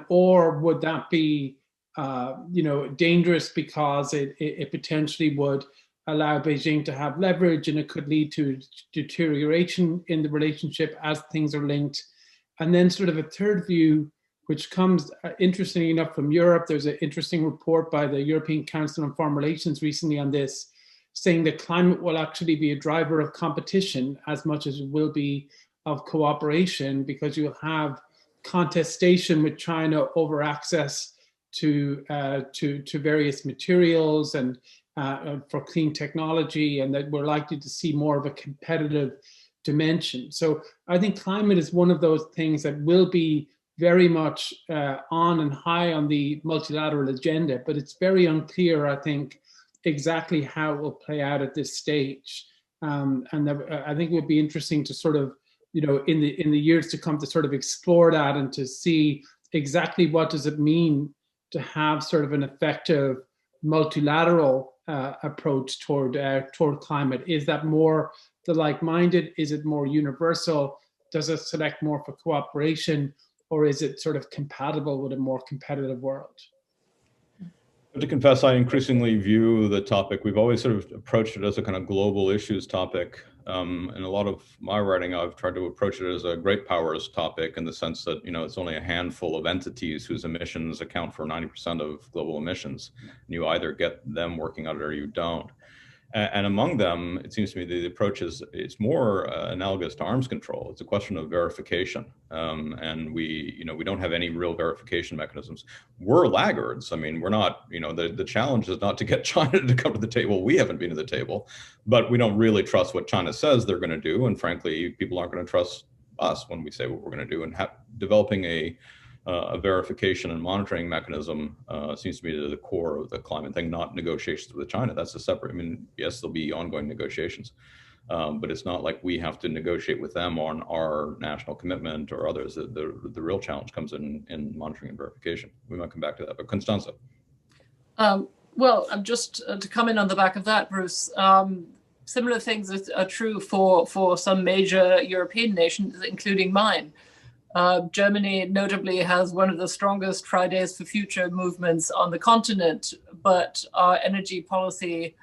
or would that be, you know, dangerous because it potentially would allow Beijing to have leverage, and it could lead to deterioration in the relationship as things are linked. And then sort of a third view, which comes, interestingly enough, from Europe. There's an interesting report by the European Council on Foreign Relations recently on this, saying that climate will actually be a driver of competition as much as it will be of cooperation, because you'll have contestation with China over access to various materials and for clean technology, and that we're likely to see more of a competitive dimension. So I think climate is one of those things that will be very much on and high on the multilateral agenda, but it's very unclear, I think, exactly how it will play out at this stage. And I think it would be interesting to sort of, you know, in the years to come, to sort of explore that and to see exactly what does it mean to have sort of an effective multilateral approach toward climate? Is that more the like-minded? Is it more universal? Does it select more for cooperation, or is it sort of compatible with a more competitive world? To confess, I increasingly view the topic, we've always sort of approached it as a kind of global issues topic. In a lot of my writing, I've tried to approach it as a great powers topic, in the sense that, you know, it's only a handful of entities whose emissions account for 90% of global emissions. And you either get them working on it or you don't. And among them, it seems to me the approach is more analogous to arms control. It's a question of verification, and we don't have any real verification mechanisms. We're laggards. I mean, we're not. You know, the challenge is not to get China to come to the table. We haven't been to the table, but we don't really trust what China says they're going to do, and frankly, people aren't going to trust us when we say what we're going to do. And developing a verification and monitoring mechanism seems to be to the core of the climate thing, not negotiations with China. That's a separate, I mean, yes, there'll be ongoing negotiations, but it's not like we have to negotiate with them on our national commitment or others. The real challenge comes in monitoring and verification. We might come back to that, but Constanza. Well, just to come in on the back of that, Bruce, similar things are true for some major European nations, including mine. Germany notably has one of the strongest Fridays for Future movements on the continent, but our energy policy,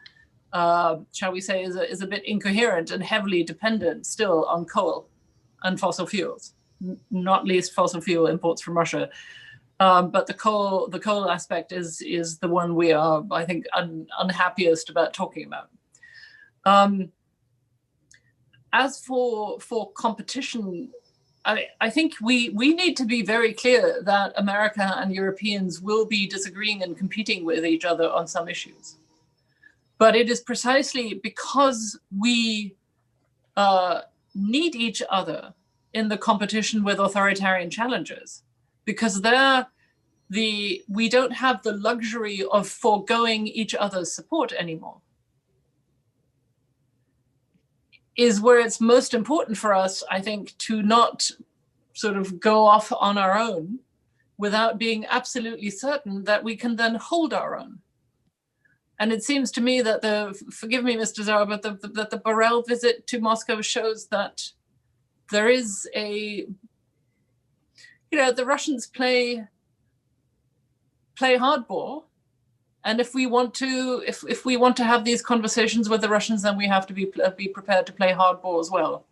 shall we say, is a bit incoherent and heavily dependent still on coal and fossil fuels, not least fossil fuel imports from Russia. But the coal aspect is the one we are, I think, unhappiest about talking about. As for competition, I think we need to be very clear that America and Europeans will be disagreeing and competing with each other on some issues. But it is precisely because we need each other in the competition with authoritarian challengers, because we don't have the luxury of foregoing each other's support anymore, is where it's most important for us, I think, to not sort of go off on our own without being absolutely certain that we can then hold our own. And it seems to me that forgive me, Mr. Zara, but that the Borrell visit to Moscow shows that there is the Russians play hardball. And if we want to have these conversations with the Russians, then we have to be prepared to play hardball as well.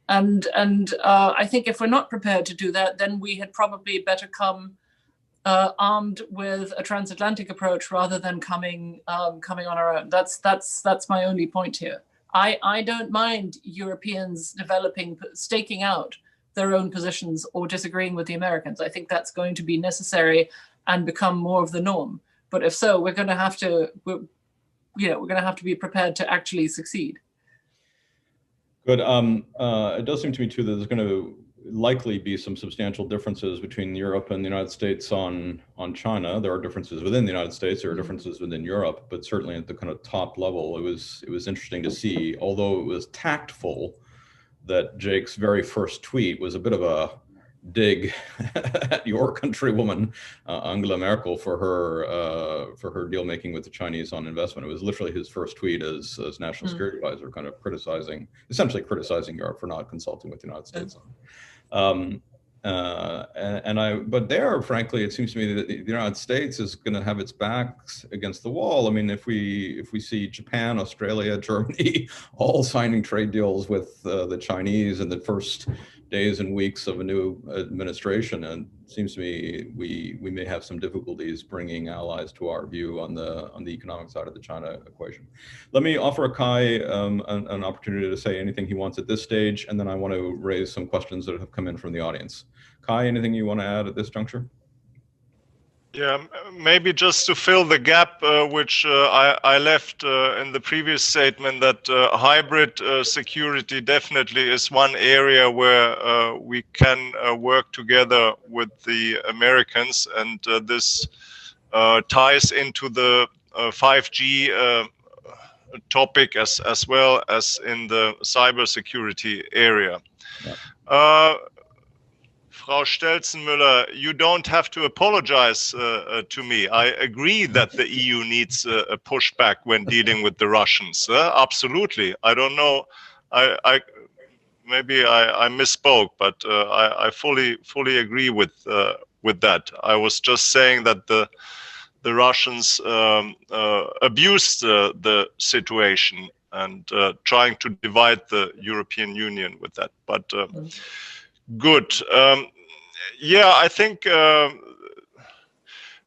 And I think if we're not prepared to do that, then we had probably better come armed with a transatlantic approach rather than coming on our own. That's my only point here. I don't mind Europeans staking out their own positions or disagreeing with the Americans. I think that's going to be necessary and become more of the norm. But if so, we're going to have to be prepared to actually succeed. Good. It does seem to me too that there's going to likely be some substantial differences between Europe and the United States on China. There are differences within the United States. There are differences within Europe, but certainly at the kind of top level, it was interesting to see. Although it was tactful, that Jake's very first tweet was a bit of a dig at your countrywoman Angela Merkel for her deal making with the Chinese on investment. It was literally his first tweet as national security advisor, kind of essentially criticizing Europe for not consulting with the United States. But there, frankly, it seems to me that the United States is going to have its backs against the wall. I mean, if we see Japan, Australia, Germany all signing trade deals with the Chinese in the first days and weeks of a new administration, and it seems to me we may have some difficulties bringing allies to our view on the economic side of the China equation. Let me offer Kai an opportunity to say anything he wants at this stage, and then I want to raise some questions that have come in from the audience. Kai, anything you want to add at this juncture? Yeah, maybe just to fill the gap which I left in the previous statement, that hybrid security definitely is one area where we can work together with the Americans, and this ties into the 5G topic as well as in the cybersecurity area. Yeah. Frau Stelzenmüller, you don't have to apologize to me. I agree that the EU needs a pushback when dealing with the Russians. Absolutely. I don't know. Maybe I misspoke, but I fully agree with that. I was just saying that the Russians abused the situation and trying to divide the European Union with that. But good. Yeah, I think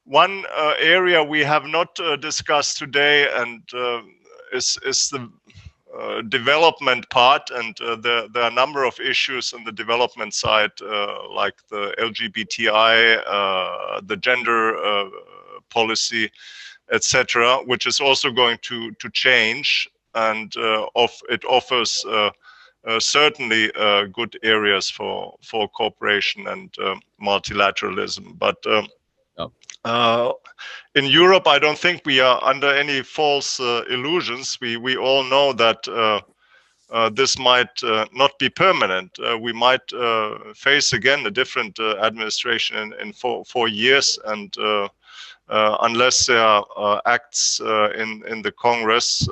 one area we have not discussed today and is the development part, and there are a number of issues on the development side, like the LGBTI, the gender policy, etc., which is also going to change, and it offers certainly good areas for cooperation and multilateralism. But in Europe, I don't think we are under any false illusions. We all know that this might not be permanent. We might face again a different administration in 4 years, and unless there are acts in the Congress,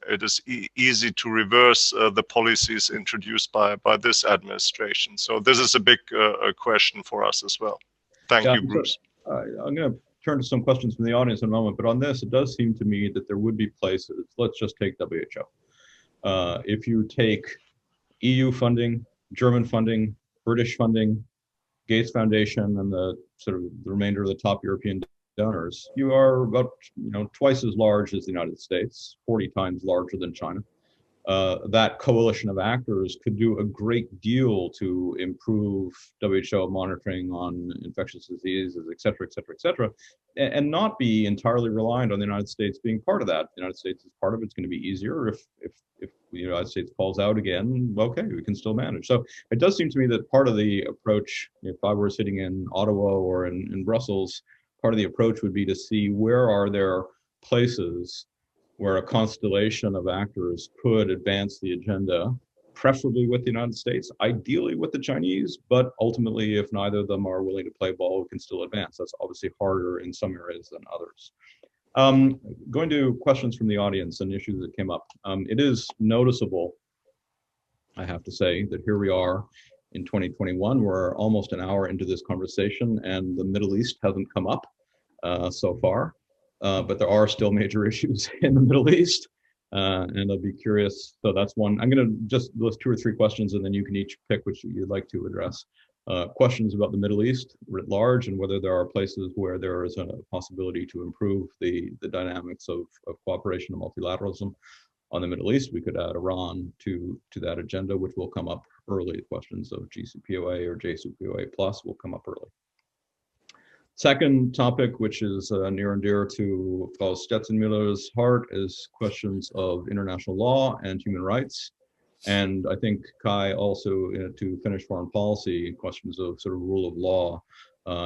it is easy to reverse the policies introduced by this administration. So this is a big question for us as well. Thank you, Bruce. I'm going to turn to some questions from the audience in a moment, but on this, it does seem to me that there would be places. Let's just take WHO. If you take EU funding, German funding, British funding, Gates Foundation, and the sort of the remainder of the top European donors, you are about twice as large as the United States, 40 times larger than China. That coalition of actors could do a great deal to improve WHO monitoring on infectious diseases, et cetera, et cetera, et cetera, and not be entirely reliant on the United States being part of that. The United States is part of it. It's going to be easier. If the United States falls out again, okay, we can still manage. So it does seem to me that part of the approach, if I were sitting in Ottawa or in Brussels, part of the approach would be to see where are there places where a constellation of actors could advance the agenda, preferably with the United States, ideally with the Chinese, but ultimately, if neither of them are willing to play ball, we can still advance. That's obviously harder in some areas than others. Going to questions from the audience and issues that came up. It is noticeable, I have to say, that here we are in 2021. We're almost an hour into this conversation, and the Middle East hasn't come up so far. But there are still major issues in the Middle East, and I'd be curious. So that's one. I'm going to just list 2 or 3 questions, and then you can each pick which you'd like to address. Questions about the Middle East writ large, and whether there are places where there is a possibility to improve the dynamics of cooperation and multilateralism on the Middle East. We could add Iran to that agenda, which will come up early. Questions of GCPOA or JCPOA plus will come up early. Second topic, which is near and dear to Frau Stelzenmüller's heart, is questions of international law and human rights. And I think Kai also, to finish foreign policy, questions of sort of rule of law,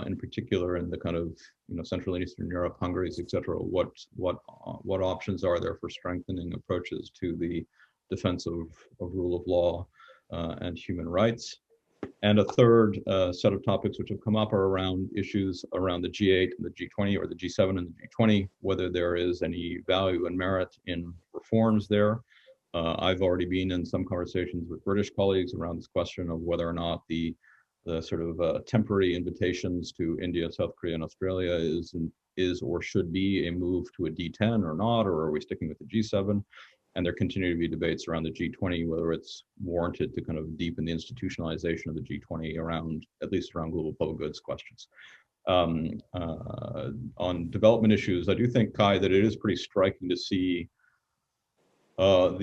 in particular in the kind of Central and Eastern Europe, Hungary's, et cetera. What options are there for strengthening approaches to the defense of rule of law and human rights? And a third set of topics which have come up are around issues around the G8 and the G20, or the G7 and the G20, whether there is any value and merit in reforms there. I've already been in some conversations with British colleagues around this question of whether or not the sort of temporary invitations to India, South Korea, and Australia is or should be a move to a D10 or not, or are we sticking with the G7? And there continue to be debates around the G20, whether it's warranted to kind of deepen the institutionalization of the G20 around, at least around global public goods questions. On development issues, I do think, Kai, that it is pretty striking to see I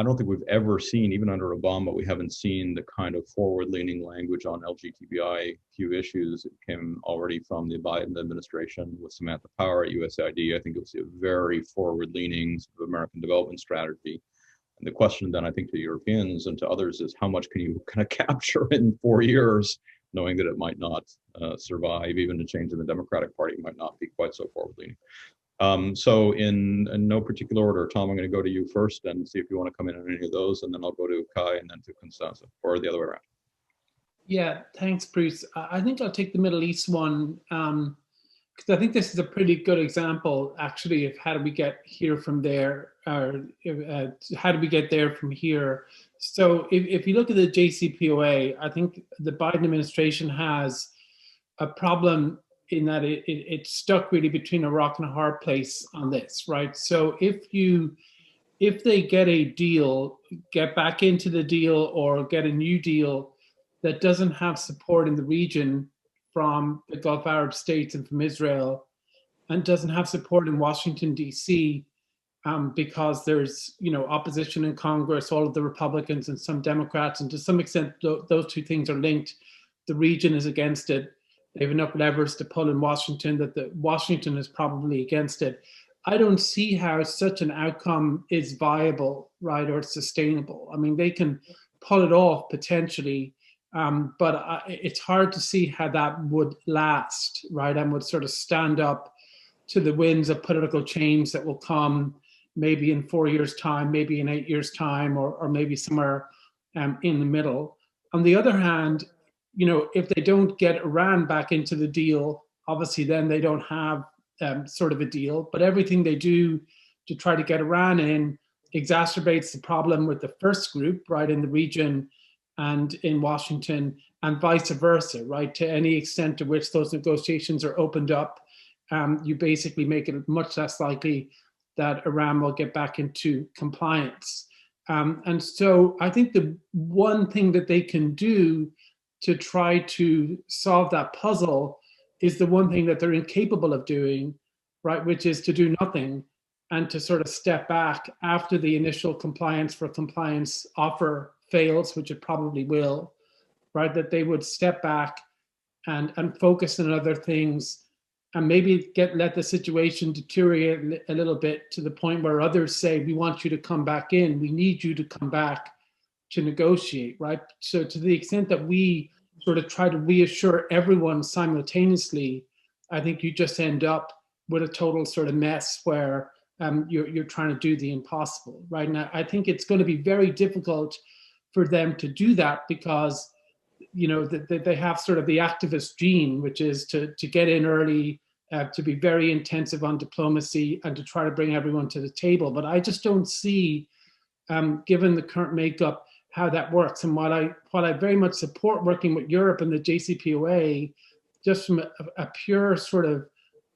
don't think we've ever seen, even under Obama, we haven't seen the kind of forward-leaning language on LGBTIQ issues that came already from the Biden administration with Samantha Power at USAID. I think you'll see a very forward-leaning sort of American development strategy. And the question then, I think, to Europeans and to others is how much can you kind of capture in 4 years, knowing that it might not survive, even a change in the Democratic Party might not be quite so forward-leaning. So in no particular order, Tom, I'm going to go to you first and see if you want to come in on any of those, and then I'll go to Kai and then to Constanza, or the other way around. Yeah, thanks, Bruce. I think I'll take the Middle East one, because I think this is a pretty good example, actually, of how do we get here from there, or how do we get there from here. So if you look at the JCPOA, I think the Biden administration has a problem in that it's stuck really between a rock and a hard place on this, right? So if they get a deal, get back into the deal or get a new deal that doesn't have support in the region from the Gulf Arab states and from Israel, and doesn't have support in Washington, D.C., because there's opposition in Congress, all of the Republicans and some Democrats, and to some extent those two things are linked. The region is against it. They have enough levers to pull in Washington that Washington is probably against it. I don't see how such an outcome is viable, right, or sustainable. I mean, they can pull it off potentially, but it's hard to see how that would last, right, and would sort of stand up to the winds of political change that will come maybe in 4 years' time, maybe in 8 years' time, or maybe somewhere in the middle. On the other hand, if they don't get Iran back into the deal, obviously then they don't have sort of a deal. But everything they do to try to get Iran in exacerbates the problem with the first group, right, in the region and in Washington, and vice versa, right? To any extent to which those negotiations are opened up, you basically make it much less likely that Iran will get back into compliance. And so I think the one thing that they can do to try to solve that puzzle is the one thing that they're incapable of doing, right, which is to do nothing and to sort of step back after the initial compliance for compliance offer fails, which it probably will, right, that they would step back and focus on other things and maybe let the situation deteriorate a little bit to the point where others say, we want you to come back in, we need you to come back to negotiate, right? So to the extent that we sort of try to reassure everyone simultaneously, I think you just end up with a total sort of mess where you're trying to do the impossible, right? And I think it's going to be very difficult for them to do that because they have sort of the activist gene, which is to get in early, to be very intensive on diplomacy and to try to bring everyone to the table. But I just don't see, given the current makeup, how that works. And while I very much support working with Europe and the JCPOA, just from a pure sort of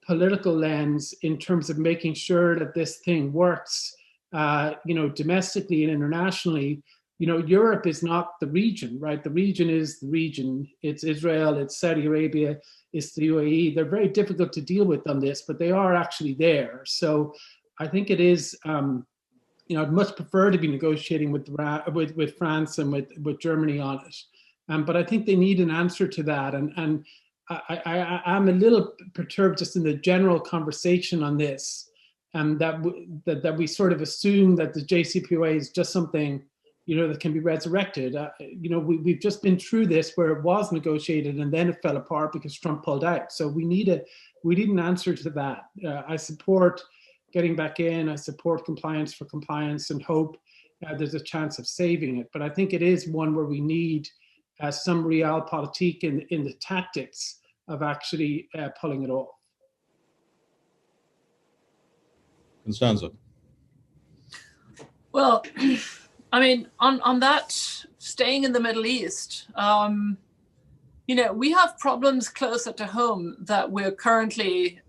political lens in terms of making sure that this thing works, domestically and internationally, Europe is not the region, right? The region is the region. It's Israel, it's Saudi Arabia, it's the UAE. They're very difficult to deal with on this, but they are actually there. So I think it is, I'd much prefer to be negotiating with France and with Germany on it. But I think they need an answer to that. And I'm a little perturbed just in the general conversation on this, that we sort of assume that the JCPOA is just something that can be resurrected. We've just been through this where it was negotiated and then it fell apart because Trump pulled out. So we need an answer to that. I support getting back in. I support compliance for compliance and hope there's a chance of saving it. But I think it is one where we need some realpolitik in the tactics of actually pulling it off. Constanza. Well, I mean, on that, staying in the Middle East, we have problems closer to home that we're currently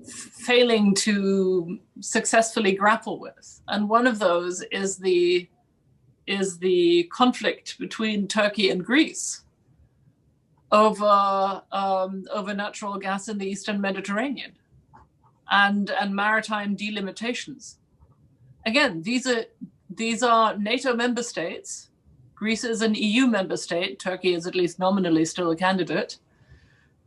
failing to successfully grapple with. And one of those is the conflict between Turkey and Greece over natural gas in the Eastern Mediterranean and maritime delimitations. Again, these are NATO member states. Greece is an EU member state. Turkey is at least nominally still a candidate.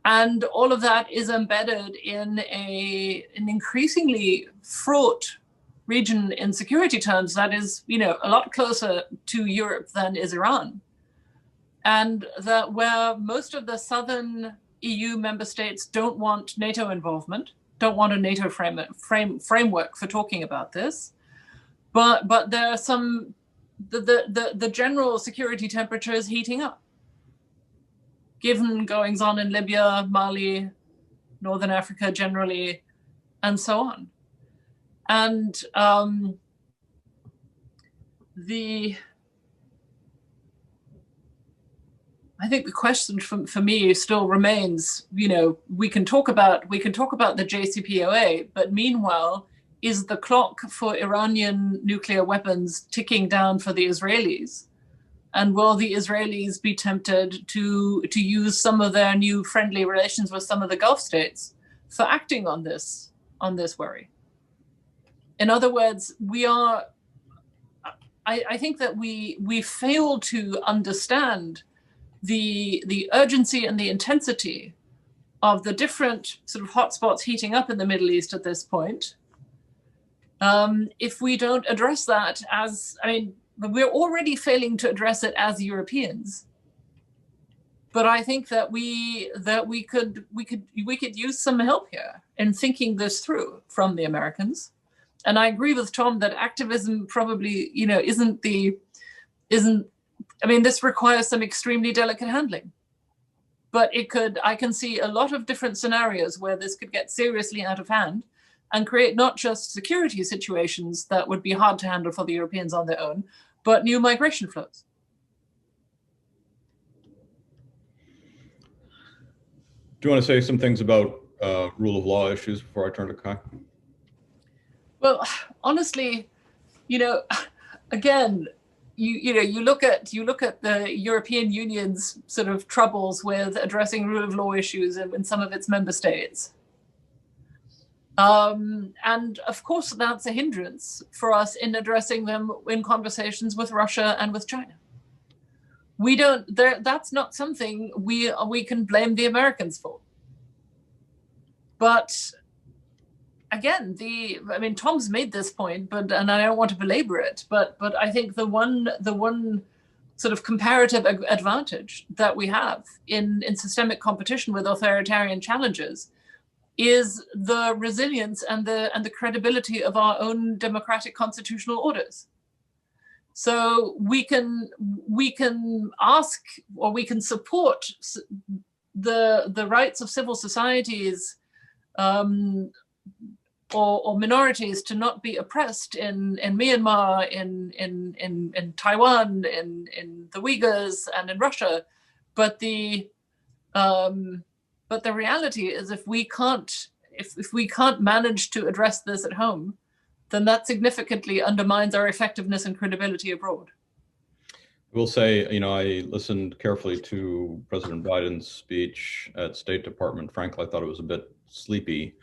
And all of that is embedded in an increasingly fraught region in security terms that is, a lot closer to Europe than is Iran. And that where most of the southern EU member states don't want NATO involvement, don't want a NATO framework for talking about this. But there are some the general security temperature is heating up, given goings on in Libya, Mali, Northern Africa generally, and so on. And I think the question for me still remains, you know, we can talk about the JCPOA, but meanwhile, is the clock for Iranian nuclear weapons ticking down for the Israelis? And will the Israelis be tempted to use some of their new friendly relations with some of the Gulf states for acting on this worry? In other words, I think that we fail to understand the urgency and the intensity of the different sort of hotspots heating up in the Middle East at this point. If we don't address that we're already failing to address it as Europeans. But I think that we could use some help here in thinking this through from the Americans. And I agree with Tom that activism probably, you know, this requires some extremely delicate handling. But I can see a lot of different scenarios where this could get seriously out of hand and create not just security situations that would be hard to handle for the Europeans on their own, but new migration flows. Do you want to say some things about rule of law issues before I turn to Kai? Well, honestly, you know, again, you look at the European Union's sort of troubles with addressing rule of law issues in some of its member states. And of course, that's a hindrance for us in addressing them in conversations with Russia and with China. That's not something we can blame the Americans for. But again, Tom's made this point, and I don't want to belabor it, but I think the one sort of comparative advantage that we have in systemic competition with authoritarian challenges is the resilience and the credibility of our own democratic constitutional orders. So we can ask, or we can support the rights of civil societies or minorities to not be oppressed in Myanmar, in Taiwan, in the Uyghurs, and in Russia, but the reality is, if we can't manage to address this at home, then that significantly undermines our effectiveness and credibility abroad. I will say, you know, I listened carefully to President Biden's speech at State Department. Frankly, I thought it was a bit sleepy,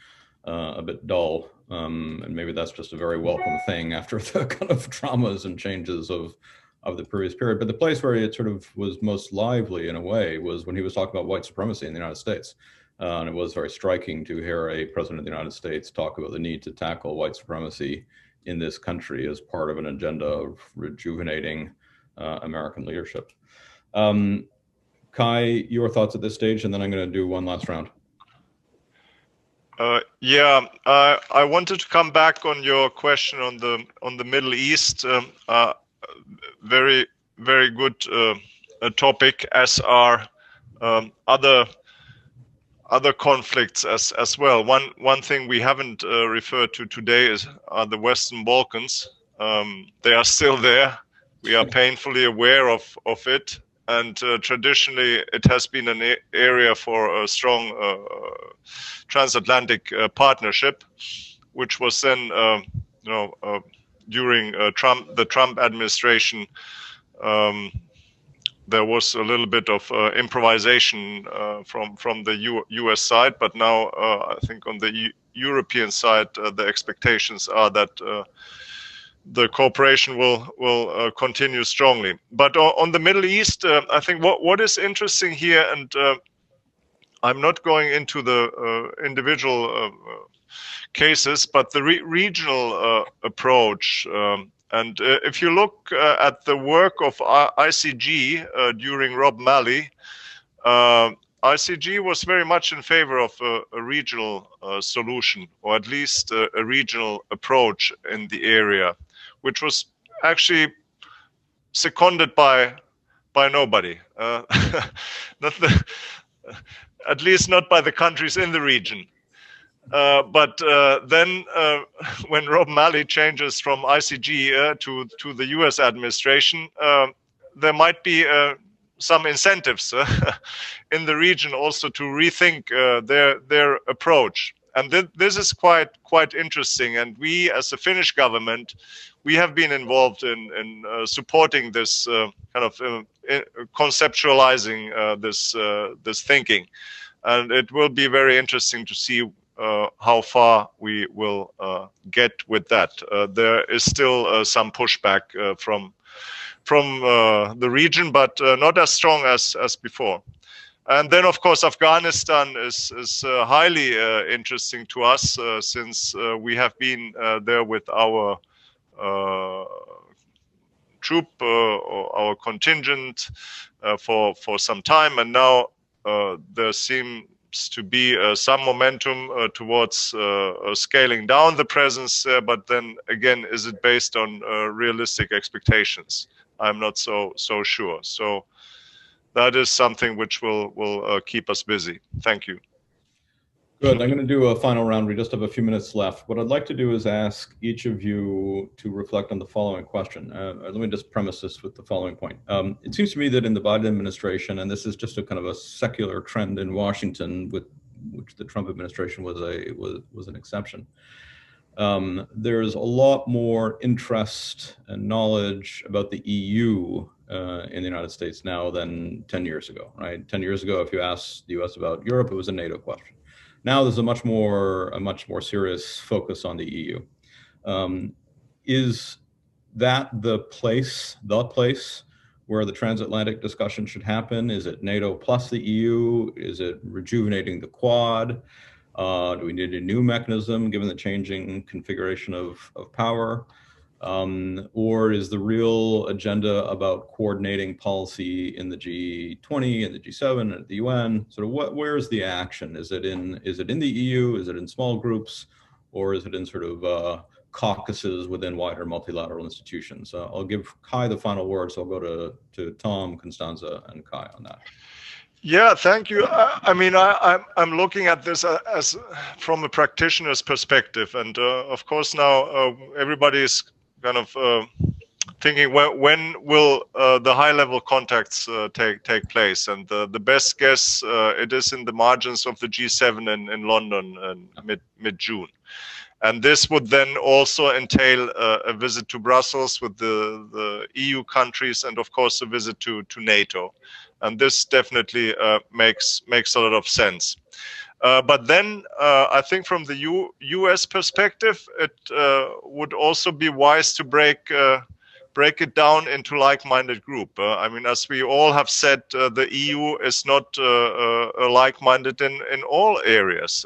a bit dull, and maybe that's just a very welcome thing after the kind of traumas and changes of the previous period. But the place where it sort of was most lively in a way was when he was talking about white supremacy in the United States. And it was very striking to hear a president of the United States talk about the need to tackle white supremacy in this country as part of an agenda of rejuvenating American leadership. Kai, your thoughts at this stage, and then I'm going to do one last round. I wanted to come back on your question on the Middle East. Very, very good topic, as are other conflicts as well. One thing we haven't referred to today are the Western Balkans. They are still there. We are painfully aware of it, and traditionally it has been an area for a strong transatlantic partnership, which was then during the Trump administration, there was a little bit of improvisation from the US side, but now I think on the European side, the expectations are that the cooperation will continue strongly. But on the Middle East, I think what is interesting here, and I'm not going into the individual cases, but the regional approach. And if you look at the work of ICG during Rob Malley, ICG was very much in favor of a regional solution, or at least a regional approach in the area, which was actually seconded by nobody, not at least not by the countries in the region. But then when Rob Malley changes from ICG to the US administration, there might be some incentives in the region also to rethink their approach. And this is quite interesting. And we, as the Finnish government, we have been involved in supporting this kind of conceptualizing this thinking. And it will be very interesting to see how far we will get with that. There is still some pushback from the region, but not as strong as before. And then, of course, Afghanistan is highly interesting to us since we have been there with our troop or our contingent for some time, and now there seems to be some momentum towards scaling down the presence, but then again, is it based on realistic expectations? I'm not so sure. So that is something which will keep us busy. Thank you. Good. I'm going to do a final round. We just have a few minutes left. What I'd like to do is ask each of you to reflect on the following question. Let me just premise this with the following point. It seems to me that in the Biden administration, and this is just a kind of a secular trend in Washington, with which the Trump administration was an exception. There's a lot more interest and knowledge about the EU in the United States now than 10 years ago, right? 10 years ago, if you asked the US about Europe, it was a NATO question. Now there's a much more serious focus on the EU. Is that the place where the transatlantic discussion should happen? Is it NATO plus the EU? Is it rejuvenating the Quad? Do we need a new mechanism given the changing configuration of power? Or is the real agenda about coordinating policy in the G20 and the G7 and the UN? Sort of where's the action? Is it in the EU? Is it in small groups? Or is it in sort of caucuses within wider multilateral institutions? I'll give Kai the final word, so I'll go to Tom, Constanza, and Kai on that. Yeah, thank you. I mean, I'm looking at this as from a practitioner's perspective, and of course now everybody is kind of thinking when will the high-level contacts take place, and the best guess it is in the margins of the G7 in London in mid-June. And this would then also entail a visit to Brussels with the EU countries, and of course a visit to NATO. And this definitely makes a lot of sense. But then I think from the US perspective, it would also be wise to break it down into like-minded group. I mean, as we all have said, the EU is not like-minded in all areas.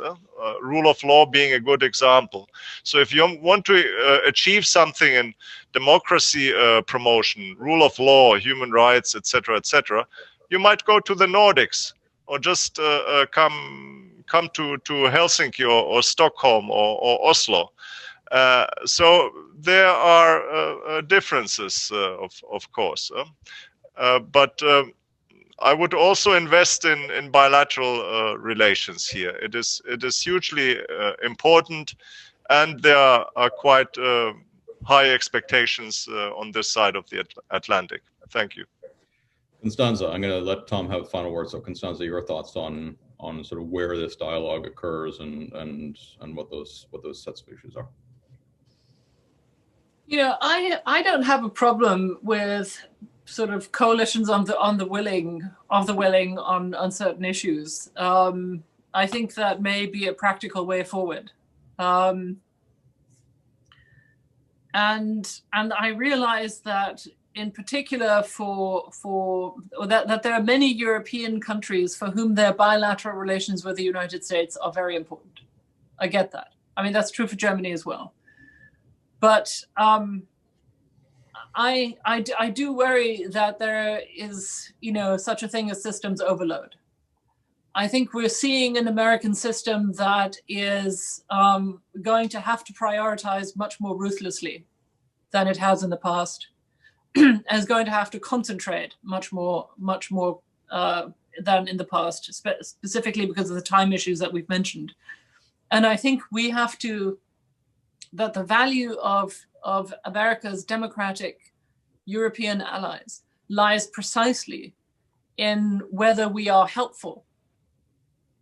Rule of law being a good example. So if you want to achieve something in democracy promotion, rule of law, human rights, etc., you might go to the Nordics, or just come to Helsinki or Stockholm or Oslo. So there are differences, of course, but I would also invest in bilateral relations here. It is hugely important, and there are quite high expectations on this side of the Atlantic. Thank you. Constanza, I'm going to let Tom have the final word. So Constanza, your thoughts on sort of where this dialogue occurs and what those sets of issues are. You know, I don't have a problem with sort of coalitions on the willing on certain issues. I think that may be a practical way forward. And I realize that in particular that there are many European countries for whom their bilateral relations with the United States are very important. I get that. I mean, that's true for Germany as well. But I do worry that there is, you know, such a thing as systems overload. I think we're seeing an American system that is going to have to prioritize much more ruthlessly than it has in the past. is going to have to concentrate much more than in the past, specifically because of the time issues that we've mentioned. And I think we have to, that the value of America's democratic European allies lies precisely in whether we are helpful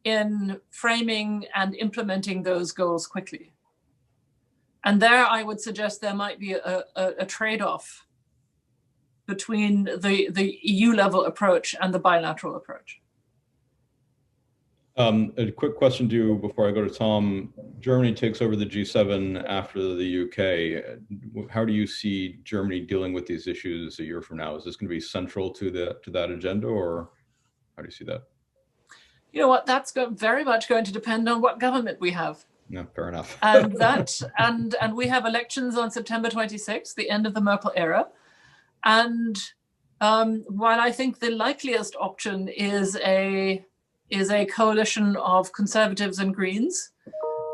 in framing and implementing those goals quickly. And there I would suggest there might be a trade-off between the EU level approach and the bilateral approach. A quick question to you before I go to Tom. Germany takes over the G7 after the UK. How do you see Germany dealing with these issues a year from now? Is this going to be central to that agenda, or how do you see that? You know what? That's very much going to depend on what government we have. No, fair enough. and we have elections on September 26th, the end of the Merkel era. And while I think the likeliest option is a coalition of conservatives and Greens,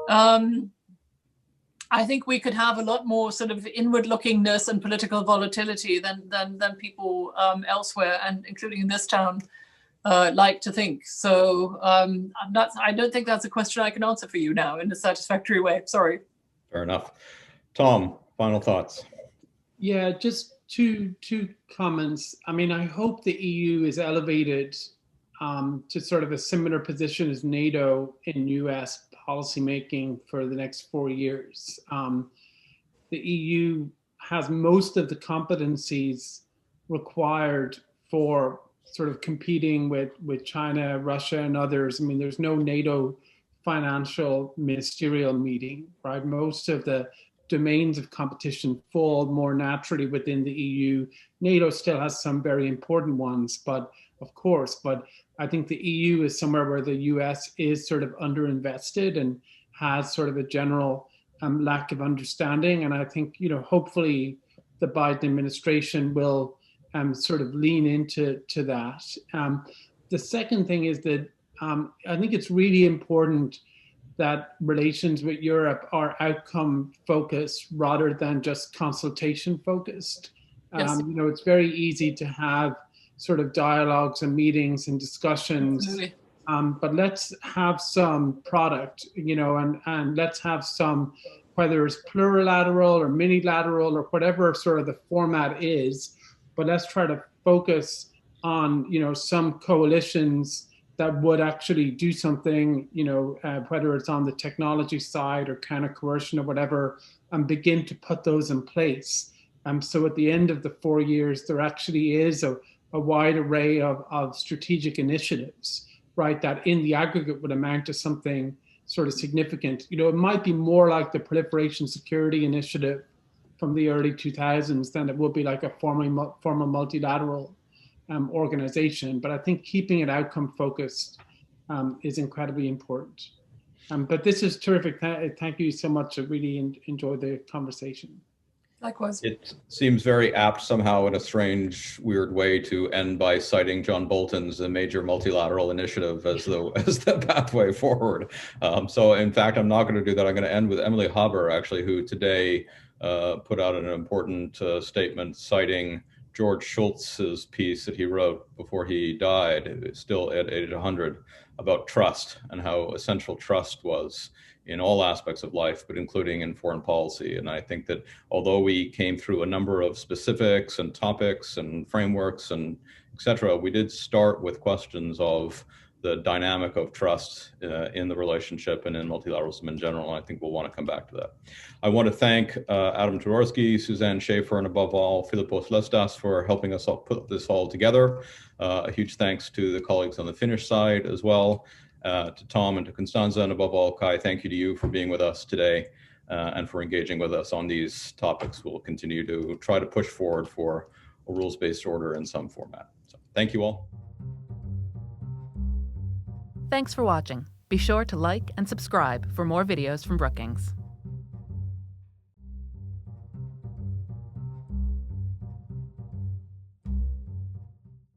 I think we could have a lot more sort of inward-lookingness and political volatility than people elsewhere, and including in this town, like to think. So I don't think that's a question I can answer for you now in a satisfactory way. Sorry. Fair enough. Tom, final thoughts. Yeah, just two comments. I mean, I hope the EU is elevated to sort of a similar position as NATO in US policymaking for the next 4 years. The EU has most of the competencies required for sort of competing with China, Russia, and others. I mean, there's no NATO financial ministerial meeting, right? Most of the domains of competition fall more naturally within the EU. NATO still has some very important ones, but I think the EU is somewhere where the US is sort of underinvested and has sort of a general lack of understanding. And I think, hopefully the Biden administration will sort of lean into that. The second thing is that I think it's really important that relations with Europe are outcome focused rather than just consultation focused. Yes. It's very easy to have sort of dialogues and meetings and discussions, but let's have some product, and let's have some, whether it's plurilateral or minilateral or whatever sort of the format is, but let's try to focus on, some coalitions that would actually do something, whether it's on the technology side or kind of coercion or whatever, and begin to put those in place. So at the end of the 4 years, there actually is a wide array of strategic initiatives, right, that in the aggregate would amount to something sort of significant. It might be more like the Proliferation Security Initiative from the early 2000s than it would be like a formal multilateral organization. But I think keeping it outcome focused is incredibly important. But this is terrific. Thank you so much. I really enjoyed the conversation. Likewise. It seems very apt somehow in a strange, weird way to end by citing John Bolton's major multilateral initiative as the pathway forward. So in fact, I'm not going to do that. I'm going to end with Emily Haber, actually, who today put out an important statement citing George Shultz's piece that he wrote before he died, still at age 100, about trust and how essential trust was in all aspects of life, but including in foreign policy. And I think that although we came through a number of specifics and topics and frameworks and et cetera, we did start with questions of the dynamic of trust in the relationship and in multilateralism in general. And I think we'll want to come back to that. I want to thank Adam Todorsky, Suzanne Schaefer, and above all, Philippos Lestas for helping us put this all together. A huge thanks to the colleagues on the Finnish side as well, to Tom and to Constanza, and above all, Kai, thank you to you for being with us today and for engaging with us on these topics. We'll continue to try to push forward for a rules-based order in some format. So thank you all. Thanks for watching. Be sure to like and subscribe for more videos from Brookings.